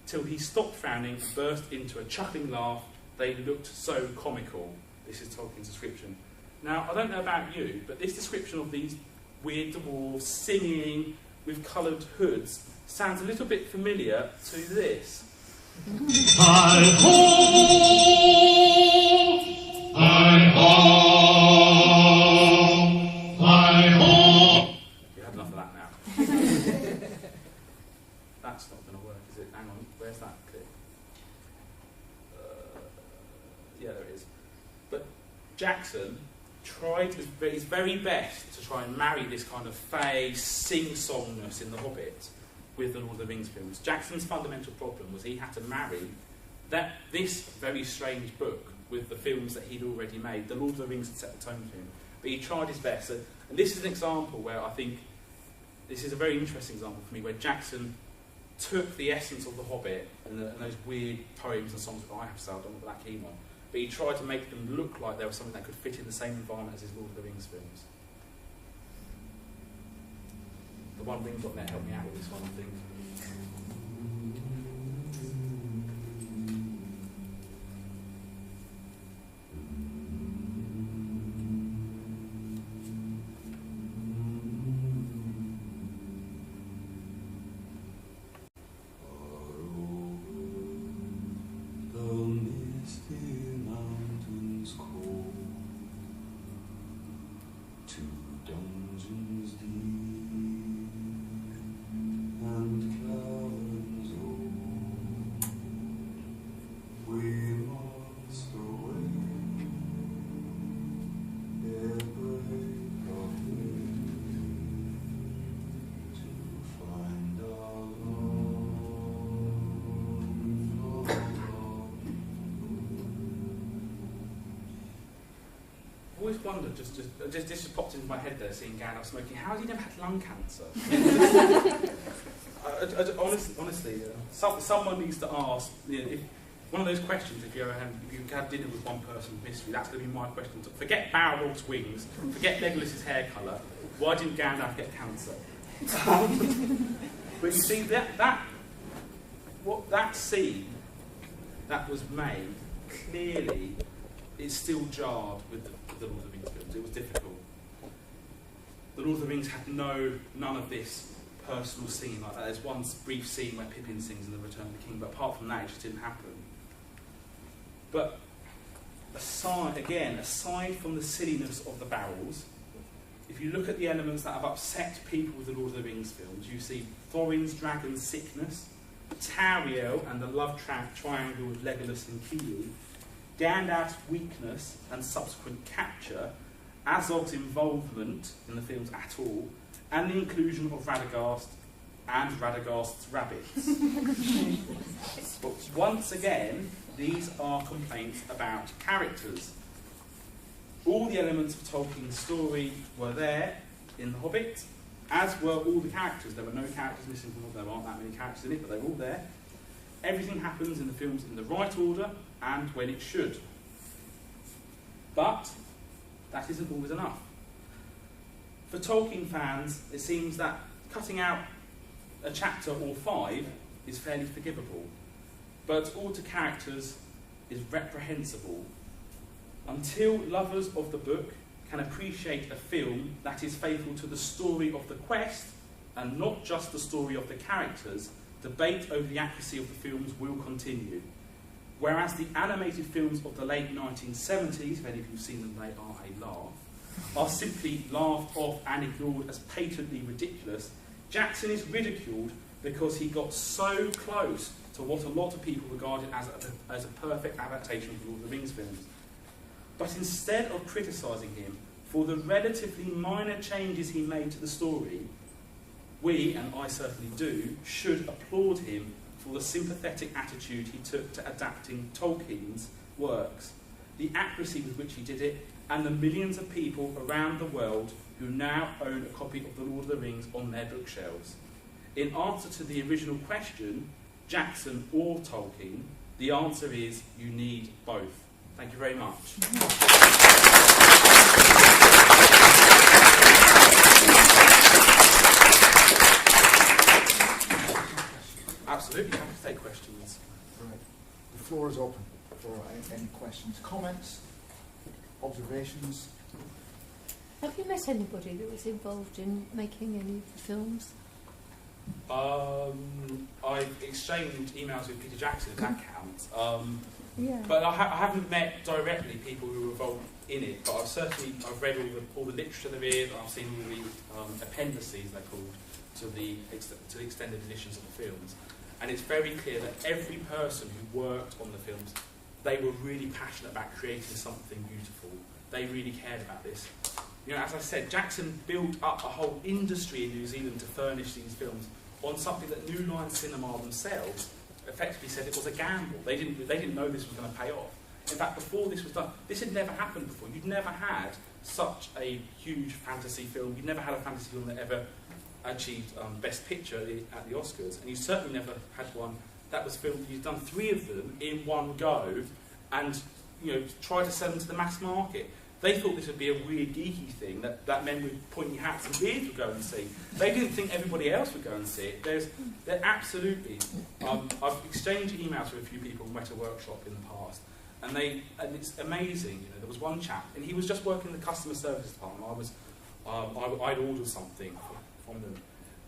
till he stopped frowning and burst into a chuckling laugh. They looked so comical. This is Tolkien's description. Now, I don't know about you, but this description of these weird dwarves singing with coloured hoods sounds a little bit familiar to this. Hi-ho! Hi-ho! Hi-ho! You had enough of that now. That's not going to work, is it? Hang on, where's that clip? Yeah, there it is. But Jackson tried his very best to try and marry this kind of fey sing-songness in The Hobbit with the Lord of the Rings films. Jackson's fundamental problem was he had to marry this very strange book with the films that he'd already made. The Lord of the Rings had set the tone for him, but he tried his best. And this is an example where I think this is a very interesting example for me, where Jackson took the essence of The Hobbit and those weird poems and songs that I have sailed on the Black Key one, but he tried to make them look like they were something that could fit in the same environment as his Lord of the Rings films. The One Ring.net helped me out with this one, I think. And always wondered, this just popped into my head there, seeing Gandalf smoking, how has he never had lung cancer? Honestly, someone needs to ask, if, one of those questions, if you have dinner with one person with mystery, that's going to be my question. Forget Balrog's wings, forget Legolas's hair colour, why didn't Gandalf get cancer? But you see, that scene that was made, clearly, it still jarred with the Lord of the Rings films. It was difficult. The Lord of the Rings had none of this personal scene like that. There's one brief scene where Pippin sings in The Return of the King, but apart from that, it just didn't happen. But aside from the silliness of the barrels, if you look at the elements that have upset people with the Lord of the Rings films, you see Thorin's dragon's sickness, Tauriel and the love triangle with Legolas and Kili, Gandalf's weakness and subsequent capture, Azog's involvement in the films at all, and the inclusion of Radagast and Radagast's rabbits. But once again, these are complaints about characters. All the elements of Tolkien's story were there in The Hobbit, as were all the characters. There were no characters missing from it. There aren't that many characters in it, but they're all there. Everything happens in the films in the right order and when it should. But that isn't always enough. For Tolkien fans, it seems that cutting out a chapter or 5 is fairly forgivable, but alter characters is reprehensible. Until lovers of the book can appreciate a film that is faithful to the story of the quest and not just the story of the characters, debate over the accuracy of the films will continue. Whereas the animated films of the late 1970s, if any of you have seen them, they are a laugh, are simply laughed off and ignored as patently ridiculous, Jackson is ridiculed because he got so close to what a lot of people regarded as a perfect adaptation of the Lord of the Rings films. But instead of criticising him for the relatively minor changes he made to the story, we, and I certainly do, should applaud him for the sympathetic attitude he took to adapting Tolkien's works, the accuracy with which he did it, and the millions of people around the world who now own a copy of The Lord of the Rings on their bookshelves. In answer to the original question, Jackson or Tolkien, the answer is you need both. Thank you very much. Absolutely, happy to take questions. Right. The floor is open for any questions, comments, observations. Have you met anybody that was involved in making any of the films? I've exchanged emails with Peter Jackson, if that counts. Yeah. But I haven't met directly people who were involved in it, but I've read all the literature there is, and I've seen all the appendices, they're called, to the extended editions of the films. And it's very clear that every person who worked on the films, they were really passionate about creating something beautiful. They really cared about this. As I said, Jackson built up a whole industry in New Zealand to furnish these films on something that New Line Cinema themselves effectively said it was a gamble. They didn't know this was going to pay off. In fact, before this was done, this had never happened before. You'd never had such a huge fantasy film. You'd never had a fantasy film that ever achieved Best Picture at the Oscars, and you certainly never had one that was filmed. You've done 3 of them in one go, and tried to sell them to the mass market. They thought this would be a weird, geeky thing that men with pointy hats and beards would go and see. They didn't think everybody else would go and see it. They're absolutely. I've exchanged emails with a few people and met a workshop in the past, and it's amazing. There was one chap, and he was just working in the customer service department. I'd ordered something from them,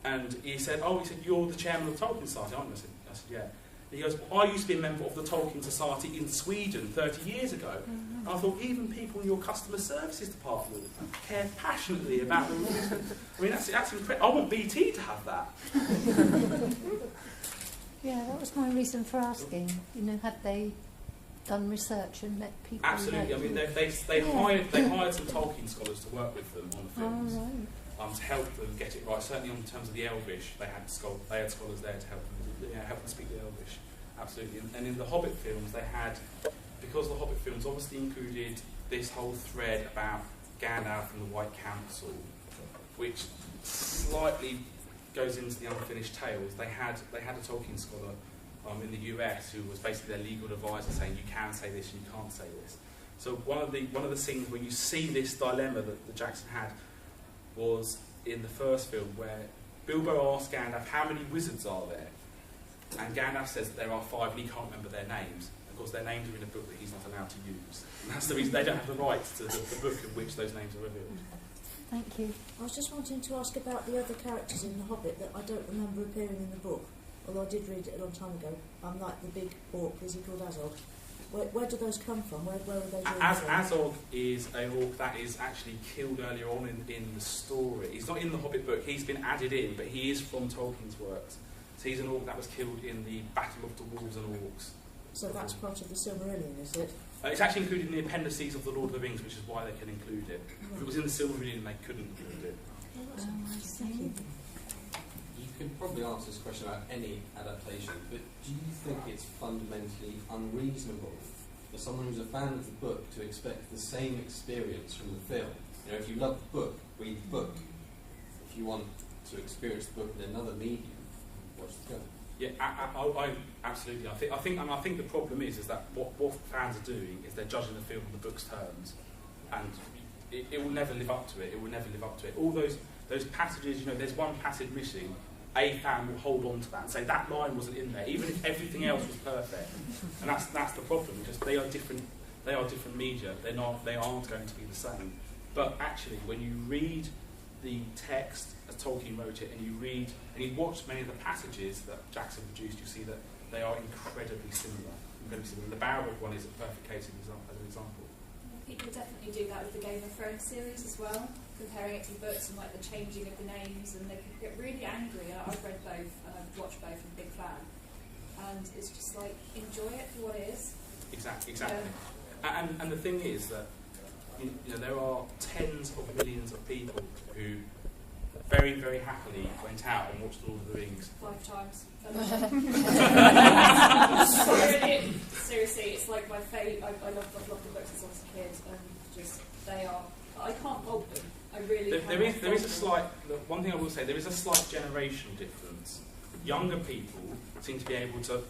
and he said, "You're the chairman of the Tolkien Society, aren't you?" I said, "Yeah." He goes, "I used to be a member of the Tolkien Society in Sweden 30 years ago." And I thought, even people in your customer services department care passionately about the rules. I mean, that's incredible. I want BT to have that. Yeah, that was my reason for asking. Had they done research and met people? Absolutely. I mean, they hired some Tolkien scholars to work with them on the films. Oh, right. To help them get it right. Certainly in terms of the Elvish, they had scholars there to help them speak the Elvish. Absolutely. And in the Hobbit films, they had, because the Hobbit films obviously included this whole thread about Gandalf and the White Council, which slightly goes into the unfinished tales. They had a Tolkien scholar in the US who was basically their legal advisor, saying you can say this and you can't say this. So one of the scenes where you see this dilemma that Jackson had was in the first film, where Bilbo asks Gandalf how many wizards are there, and Gandalf says that there are 5 and he can't remember their names. Of course, their names are in a book that he's not allowed to use. And that's the reason they don't have the rights to the book in which those names are revealed. Thank you. I was just wanting to ask about the other characters in The Hobbit that I don't remember appearing in the book, although I did read it a long time ago. Like the big orc, is he called Azog? Where do those come from? Where are they from? Azog is a orc that is actually killed earlier on in the story. He's not in the Hobbit book, he's been added in, but he is from Tolkien's works. So he's an orc that was killed in the Battle of the Wolves and Orcs. So that's part of the Silmarillion, is it? It's actually included in the appendices of the Lord of the Rings, which is why they can include it. If it was in the Silmarillion, they couldn't include it. Thank you. You can probably answer this question about any adaptation, but do you think it's fundamentally unreasonable for someone who's a fan of the book to expect the same experience from the film? You know, if you love the book, read the book. If you want to experience the book in another medium, watch the film. Yeah, I absolutely. I think the problem is that what fans are doing is they're judging the film on the book's terms, and it will never live up to it. It will never live up to it. All those passages, you know, there's one passage missing. A fan will hold on to that and say that line wasn't in there, even if everything else was perfect. And that's the problem, because they are different. They are different media. They aren't going to be the same. But actually, when you read the text as Tolkien wrote it, and you watch many of the passages that Jackson produced, you see that they are incredibly similar. The Balrog one is a perfect case as an example. People definitely do that with the Game of Thrones series as well, comparing it to the books and like the changing of the names, and they get really angry. I've read both and I've watched both, and I'm a big fan. And it's just like, enjoy it for what it is. Exactly. And the thing is that you know, there are tens of millions of people who very, very happily went out and watched Lord of the Rings 5 times. Seriously, it's like my favourite. I've loved the books since I was a kid, and just I can't fault them. I really can't. There is a slight. One thing I will say, there is a slight generational difference. Younger people seem to be able to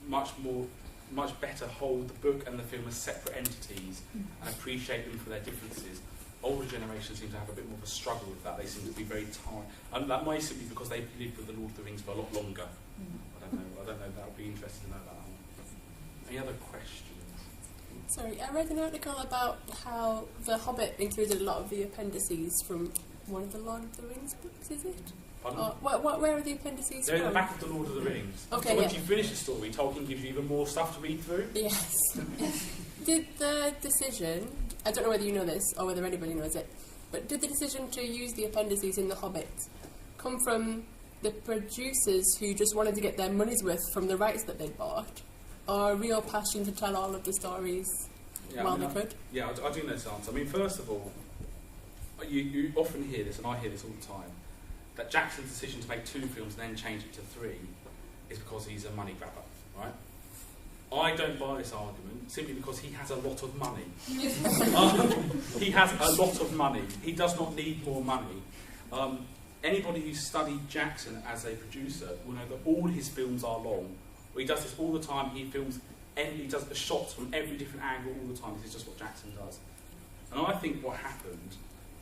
much better hold the book and the film as separate entities and appreciate them for their differences. Older generations seem to have a bit more of a struggle with that. They seem to be very tired, and that may simply be because they've lived with the Lord of the Rings for a lot longer. I don't know. That would be interesting to know that. Any other questions? Sorry, I read an article about how The Hobbit included a lot of the appendices from one of the Lord of the Rings books, is it? Where are the appendices They're from? in the back of the Lord of the Rings. Okay, so once you finish the story, Tolkien gives you even more stuff to read through. Yes. Did the decision, I don't know whether you know this or whether anybody knows it, but did the decision to use the appendices in The Hobbit come from the producers who just wanted to get their money's worth from the rights that they'd bought, or a real passion to tell all of the stories while they could? Yeah, I do know this answer. I mean, first of all, you often hear this, and I hear this all the time, that Jackson's decision to make 2 films and then change it to 3 is because he's a money grabber, right? I don't buy this argument simply because he has a lot of money. He has a lot of money. He does not need more money. Anybody who's studied Jackson as a producer will know that all his films are long. He does this all the time. He does the shots from every different angle all the time. This is just what Jackson does. And I think what happened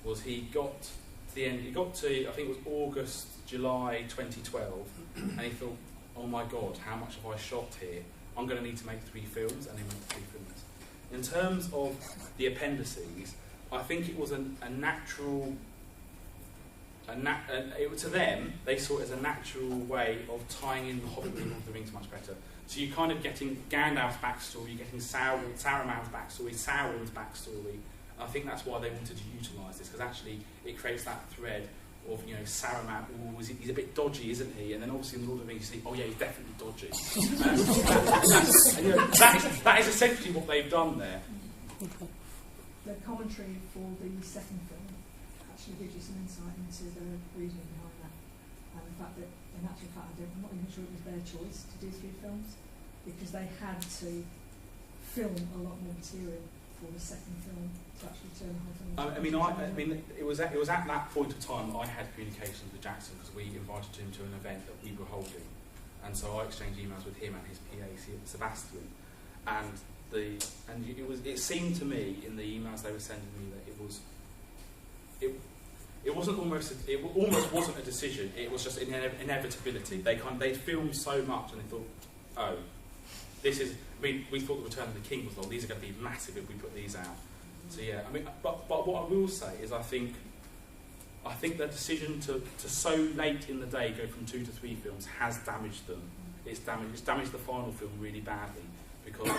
was he got to the end. He got to, I think it was August, July 2012, and he thought, oh my God, how much have I shot here? I'm going to need to make 3 films, and he made 3 films. In terms of the appendices, I think it was a natural. To them, they saw it as a natural way of tying in the Hobbit with Lord of the Rings much better. So you're kind of getting Gandalf's backstory, you're getting Saruman's backstory, Sauron's backstory. I think that's why they wanted to utilise this, because actually it creates that thread of, you know, Saruman, he's a bit dodgy, isn't he? And then obviously in the Lord of the Rings you see, oh yeah, he's definitely dodgy. And, you know, that is essentially what they've done there. The commentary for the second film actually gives you some insight into the reasoning behind that, and the fact that, in actual fact, I'm not even sure it was their choice to do 3 films, because they had to film a lot more material for the second film to actually turn the whole thing into it was at that point of time that I had communications with Jackson, because we invited him to an event that we were holding, and so I exchanged emails with him and his PA Sebastian, and it seemed to me in the emails they were sending me that it almost wasn't a decision. It was just an inevitability. They'd filmed so much, and they thought, oh, this is. We thought the Return of the King was long. These are going to be massive if we put these out. So yeah, but what I will say is I think the decision to so late in the day go from 2 to 3 films has damaged them. It's damaged the final film really badly, because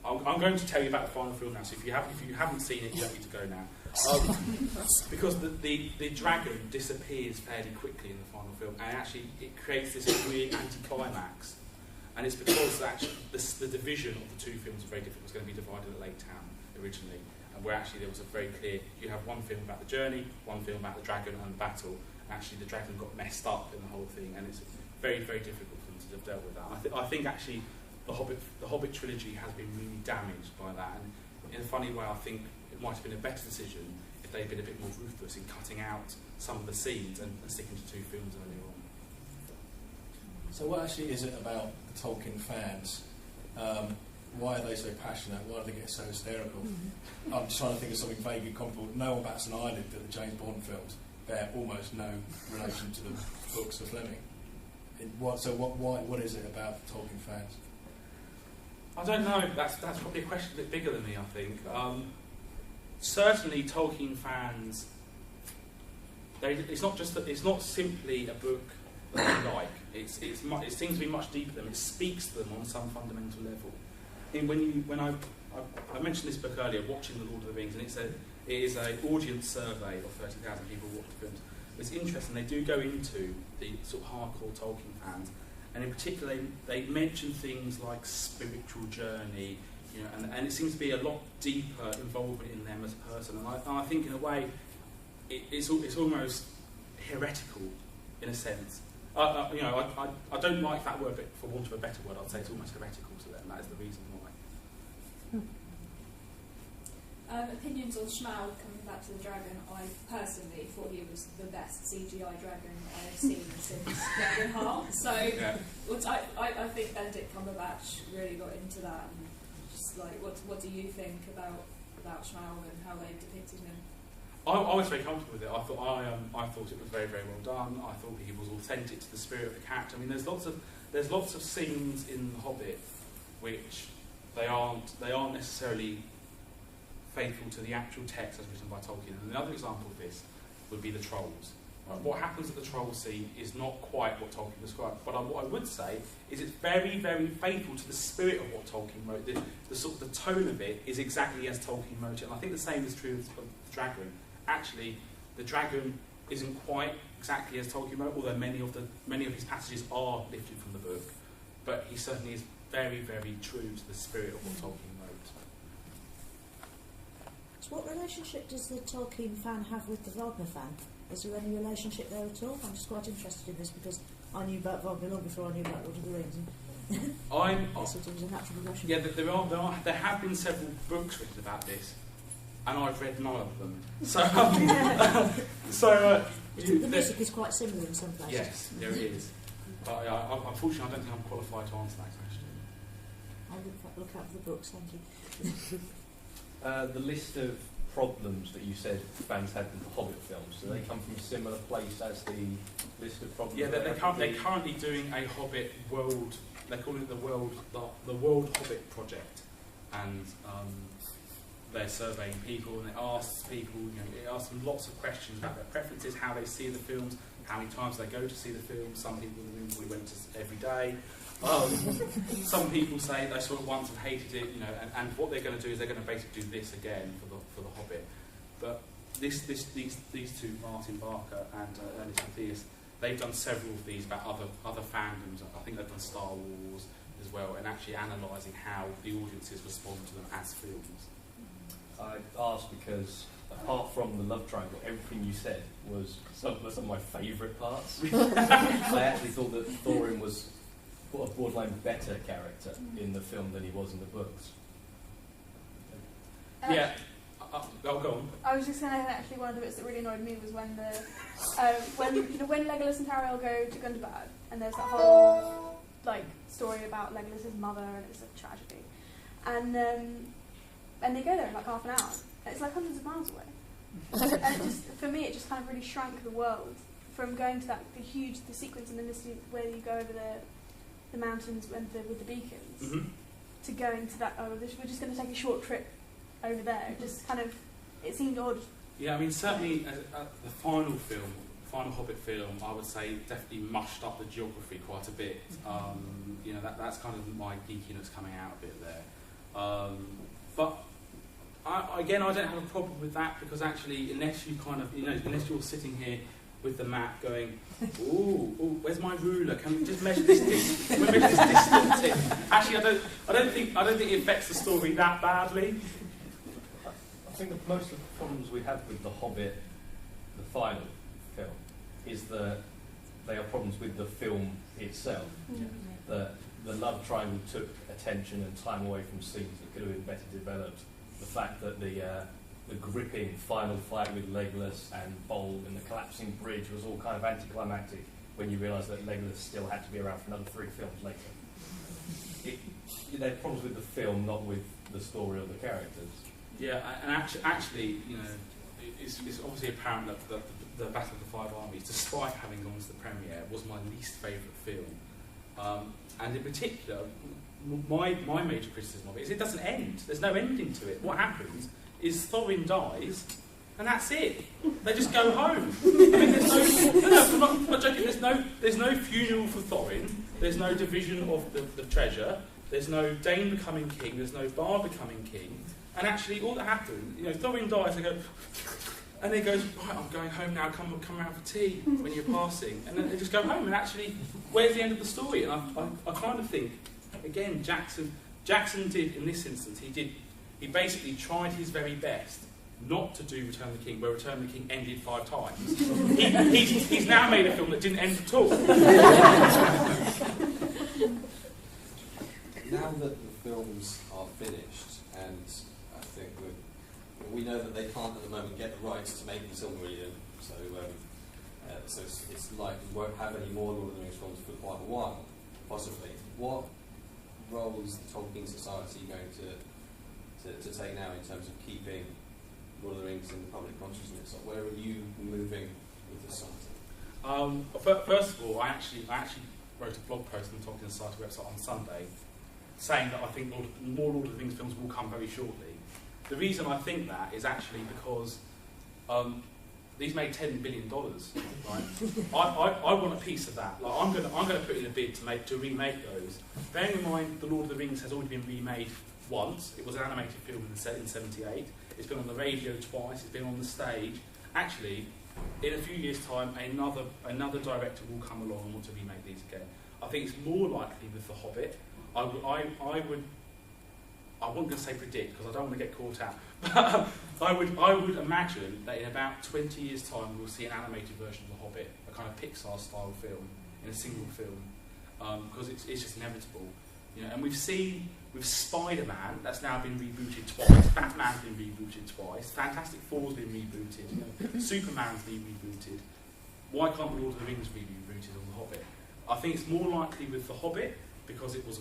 I'm going to tell you about the final film now. So if you haven't seen it, you don't need to go now. Because the dragon disappears fairly quickly in the final film, and actually it creates this weird anticlimax. And it's because actually the division of the 2 films was very different. It was going to be divided at Lake Town originally, and where actually there was a very clear, you have one film about the journey, one film about the dragon and the battle. Actually the dragon got messed up in the whole thing, and it's very, very difficult for them to have dealt with that. I think actually the Hobbit trilogy has been really damaged by that, and in a funny way I think it might have been a better decision if they'd been a bit more ruthless in cutting out some of the scenes and sticking to 2 films earlier on. So what actually is it about the Tolkien fans? Why are they so passionate? Why do they get so hysterical? I'm just trying to think of something vaguely comparable. No One Bats an Eyelid, that the James Bond films bear almost no relation to the books of Fleming. What is it about the Tolkien fans? I don't know. That's probably a question a bit bigger than me, I think. Certainly Tolkien fans, it's not simply a book that they like. It seems to be much deeper than them. It speaks to them on some fundamental level. When I mentioned this book earlier, Watching the Lord of the Rings, and it is an audience survey of 30,000 people who watch the films. It's interesting. They do go into the sort of hardcore Tolkien fans, and in particular, they mention things like spiritual journey, and it seems to be a lot deeper involvement in them as a person. And I think, in a way, it's almost heretical in a sense. I don't like that word, but for want of a better word, I'd say it's almost heretical to them. That is the reason why. Opinions on Shaun, coming back to the dragon. I personally thought he was the best CGI dragon I have seen since Dragonheart. So yeah. I think Benedict Cumberbatch really got into that. And just like, what do you think about Shaun and how they depicted him? I was very comfortable with it. I thought it was very, very well done. I thought he was authentic to the spirit of the character. I mean, there's lots of scenes in The Hobbit which they aren't necessarily faithful to the actual text as written by Tolkien. And another example of this would be the trolls. What happens at the troll scene is not quite what Tolkien described, but what I would say is it's very, very faithful to the spirit of what Tolkien wrote. The sort of the tone of it is exactly as Tolkien wrote it, and I think the same is true of the dragon. Actually, the dragon isn't quite exactly as Tolkien wrote, although many of his passages are lifted from the book. But he certainly is very, very true to the spirit of what Tolkien wrote. So what relationship does the Tolkien fan have with the Wagner fan? Is there any relationship there at all? I'm just quite interested in this because I knew about Wagner long before I knew about Lord of the Rings. Sort of was a natural progression. Yeah, there have been several books written about this, and I've read none of them. So, the music is quite similar in some places. Yes, there it is. But unfortunately, I don't think I'm qualified to answer that question. I'll look out for the books. Thank you. The list of problems that you said fans had with the Hobbit films, do they come from a similar place as the list of problems? Yeah, they're currently doing a Hobbit world. They're calling it the World Hobbit Project, and they're surveying people, and it asks people, it asks them lots of questions about their preferences, how they see the films, how many times they go to see the films. Some people in the room probably went to every day. Some people say they saw it once and hated it, and what they're going to do is they're going to basically do this again for the Hobbit. But these two, Martin Barker and Ernest Mathias, they've done several of these about other fandoms. I think they've done Star Wars as well, and actually analysing how the audiences respond to them as films. I asked because apart from the love triangle, everything you said was some of my favourite parts. I actually thought that Thorin was a borderline better character in the film than he was in the books. Yeah. I'll go on. I was just going to say actually one of the bits that really annoyed me was when when Legolas and Ariel go to Gundabad, and there's that whole story about Legolas's mother, and it's a tragedy, and they go there in like half an hour. And it's like hundreds of miles away. And for me, it just kind of really shrank the world from going to the sequence in the Misty where you go over the mountains with the beacons, to going to that. We're just going to take a short trip over there. It just kind of, it seemed odd. Yeah, I mean, certainly the final Hobbit film, I would say definitely mushed up the geography quite a bit. That's kind of my geekiness coming out a bit there. But I don't have a problem with that, because actually, unless you're sitting here with the map going, ooh, where's my ruler? Can we just measure this distance? Actually, I don't think it affects the story that badly. I think that most of the problems we have with The Hobbit, the final film, is that they are problems with the film itself. The love triangle took attention and time away from scenes that could have been better developed. The fact that the gripping final fight with Legolas and Bolg and the collapsing bridge was all kind of anticlimactic when you realise that Legolas still had to be around for another 3 films later. They had problems with the film, not with the story or the characters. Yeah, and actually, it's obviously apparent that the Battle of the Five Armies, despite having gone to the premiere, was my least favourite film. And in particular, my major criticism of it is it doesn't end. There's no ending to it. What happens is Thorin dies, and that's it. They just go home. I mean, I'm not joking. There's no funeral for Thorin. There's no division of the treasure. There's no Dane becoming king. There's no Bard becoming king. And actually, all that happens, Thorin dies. They go, and he goes, right, I'm going home now. Come around for tea when you're passing, and then they just go home. And actually, where's the end of the story? And I kind of think, again, Jackson did in this instance. He basically tried his very best not to do Return of the King, where Return of the King ended 5 times. He's now made a film that didn't end at all. Now that the films are finished, and I think we know that they can't at the moment get the rights to make the Silmarillion, so it's like we won't have any more Lord of the Rings films for quite a while, possibly. What role is the Tolkien Society going to take now in terms of keeping Lord of the Rings in the public consciousness? Where are you moving with the society? First of all, I actually wrote a blog post on the Tolkien Society website on Sunday, saying that I think more Lord of the Rings films will come very shortly. The reason I think that is actually because these made $10 billion, right? I want a piece of that. Like, I'm going to put in a bid to remake those. Bearing in mind, The Lord of the Rings has already been remade once. It was an animated film in '78. It's been on the radio twice. It's been on the stage. Actually, in a few years' time, another director will come along and want to remake these again. I think it's more likely with The Hobbit. I wasn't going to say predict, because I don't want to get caught out, but I would imagine that in about 20 years' time we'll see an animated version of The Hobbit, a kind of Pixar-style film, in a single film, because it's just inevitable. And we've seen with Spider-Man, that's now been rebooted twice, Batman's been rebooted twice, Fantastic Four's been rebooted, Superman's been rebooted. Why can't The Lord of the Rings be rebooted on The Hobbit? I think it's more likely with The Hobbit, because it was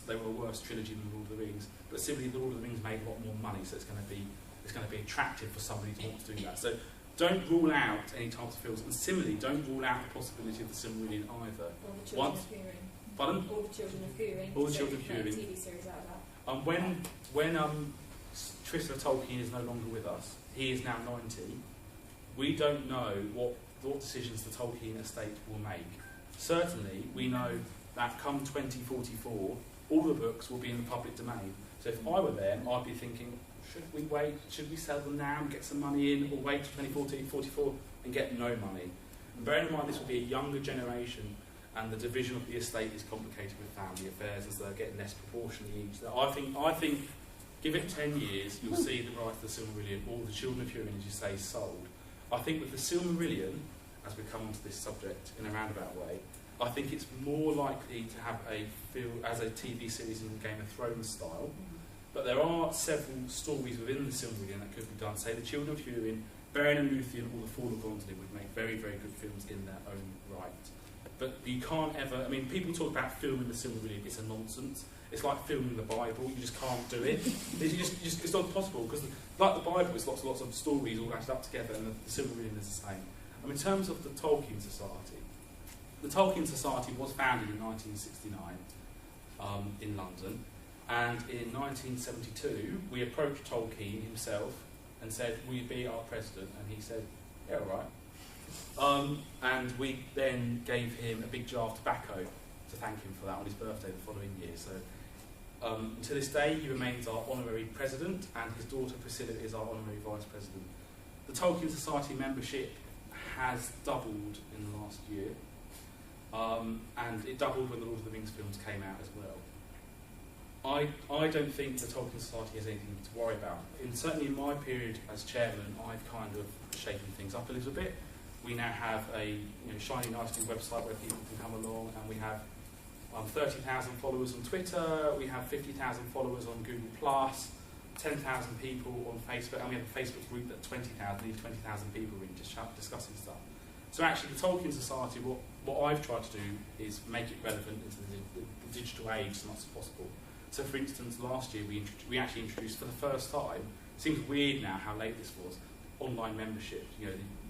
they were a worse trilogy than Lord of the Rings. But similarly, The Lord of the Rings made a lot more money, so it's going to be attractive for somebody to want to do that. So don't rule out any types of films, and similarly, don't rule out the possibility of the Silmarillion either. Or the Children of Húrin. Pardon? Or the Children of Húrin. Or the Children of Húrin. TV series out of that. When Tristan Tolkien is no longer with us, he is now 90. We don't know what decisions the Tolkien estate will make. Certainly, we know that come 2044, all the books will be in the public domain. So if I were them, I'd be thinking, should we wait? Should we sell them now and get some money in, or wait till 2044 and get no money? And bearing in mind this will be a younger generation, and the division of the estate is complicated with family affairs, as they're getting less proportionally each. So I think, give it 10 years, you'll see the rise of the Silmarillion, or the Children of Húrin, as you say, sold. I think with the Silmarillion, as we come onto this subject in a roundabout way, I think it's more likely to have as a TV series in the Game of Thrones style, But there are several stories within the Silmarillion that could be done. Say the Children of Húrin, Beren and Luthien, or the Fall of Gondolin would make very, very good films in their own right. But you can't ever, I mean, people talk about filming the Silmarillion, it's a nonsense. It's like filming the Bible, you just can't do it. It's not possible, because like the Bible, it's lots and lots of stories all added up together, and the Silmarillion is the same. I mean, in terms of the Tolkien Society, the Tolkien Society was founded in 1969 in London, and in 1972 we approached Tolkien himself and said, will you be our president? And he said, yeah, all right. And we then gave him a big jar of tobacco to thank him for that on his birthday the following year. So to this day he remains our honorary president, and his daughter Priscilla is our honorary vice president. The Tolkien Society membership has doubled in the last year, and it doubled when the Lord of the Rings films came out as well. I don't think the Tolkien Society has anything to worry about. Certainly in my period as chairman, I've kind of shaken things up a little bit. We now have a shiny, nice new website where people can come along, and we have 30,000 followers on Twitter, we have 50,000 followers on Google+, 10,000 people on Facebook, and we have a Facebook group that 20,000 people in just discussing stuff. So actually the Tolkien Society, what I've tried to do is make it relevant into the digital age as much as possible. So for instance, last year we actually introduced for the first time, it seems weird now how late this was, online membership,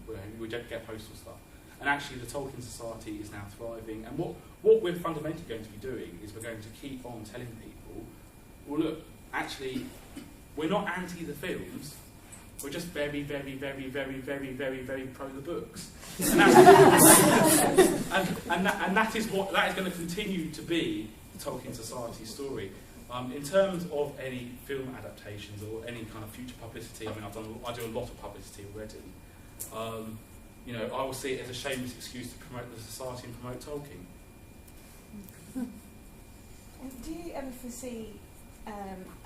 where we don't get postal stuff. And actually the Tolkien Society is now thriving, and what we're fundamentally going to be doing is we're going to keep on telling people, well look, actually, we're not anti the films, we're just very, very, very, very, very, very, very pro the books. And that is going to continue to be the Tolkien Society story. In terms of any film adaptations or any kind of future publicity, I mean, I do a lot of publicity already. I will see it as a shameless excuse to promote the society and promote Tolkien. Do you ever foresee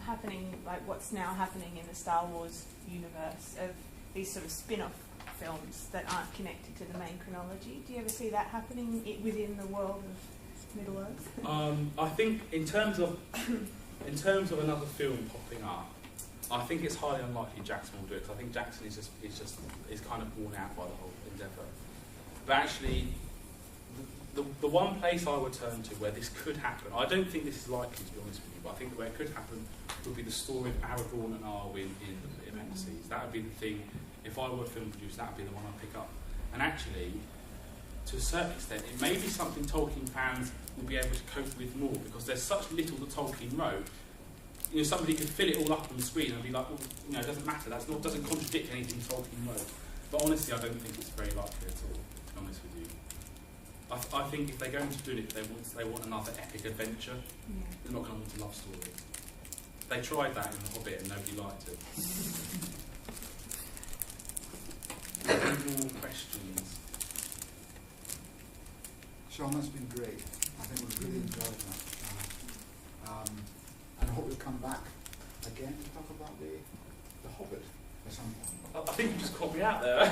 happening, like what's now happening in the Star Wars universe, of these sort of spin-off films that aren't connected to the main chronology? Do you ever see that happening within the world of Middle-earth? I think in terms of another film popping up, I think it's highly unlikely Jackson will do it, because I think Jackson is kind of worn out by the whole endeavour. But actually, the one place I would turn to where this could happen, I don't think this is likely to be honest with you, but I think where it could happen would be the story of Aragorn and Arwen in the appendices. That would be the thing, if I were a film producer, that would be the one I'd pick up. And actually, to a certain extent, it may be something Tolkien fans will be able to cope with more, because there's such little that Tolkien wrote. Somebody could fill it all up on the screen and be like, well, it doesn't matter, doesn't contradict anything Tolkien wrote. But honestly, I don't think it's very likely at all, to be honest with you. I think if they're going to do it, they want another epic adventure. Yeah. They're not going to want a love story. They tried that in The Hobbit and nobody liked it. Any more questions? Shaun, that's been great. I think we've really enjoyed that. And I hope you'll come back again to talk about the Hobbit at some point. I think you just caught me out there.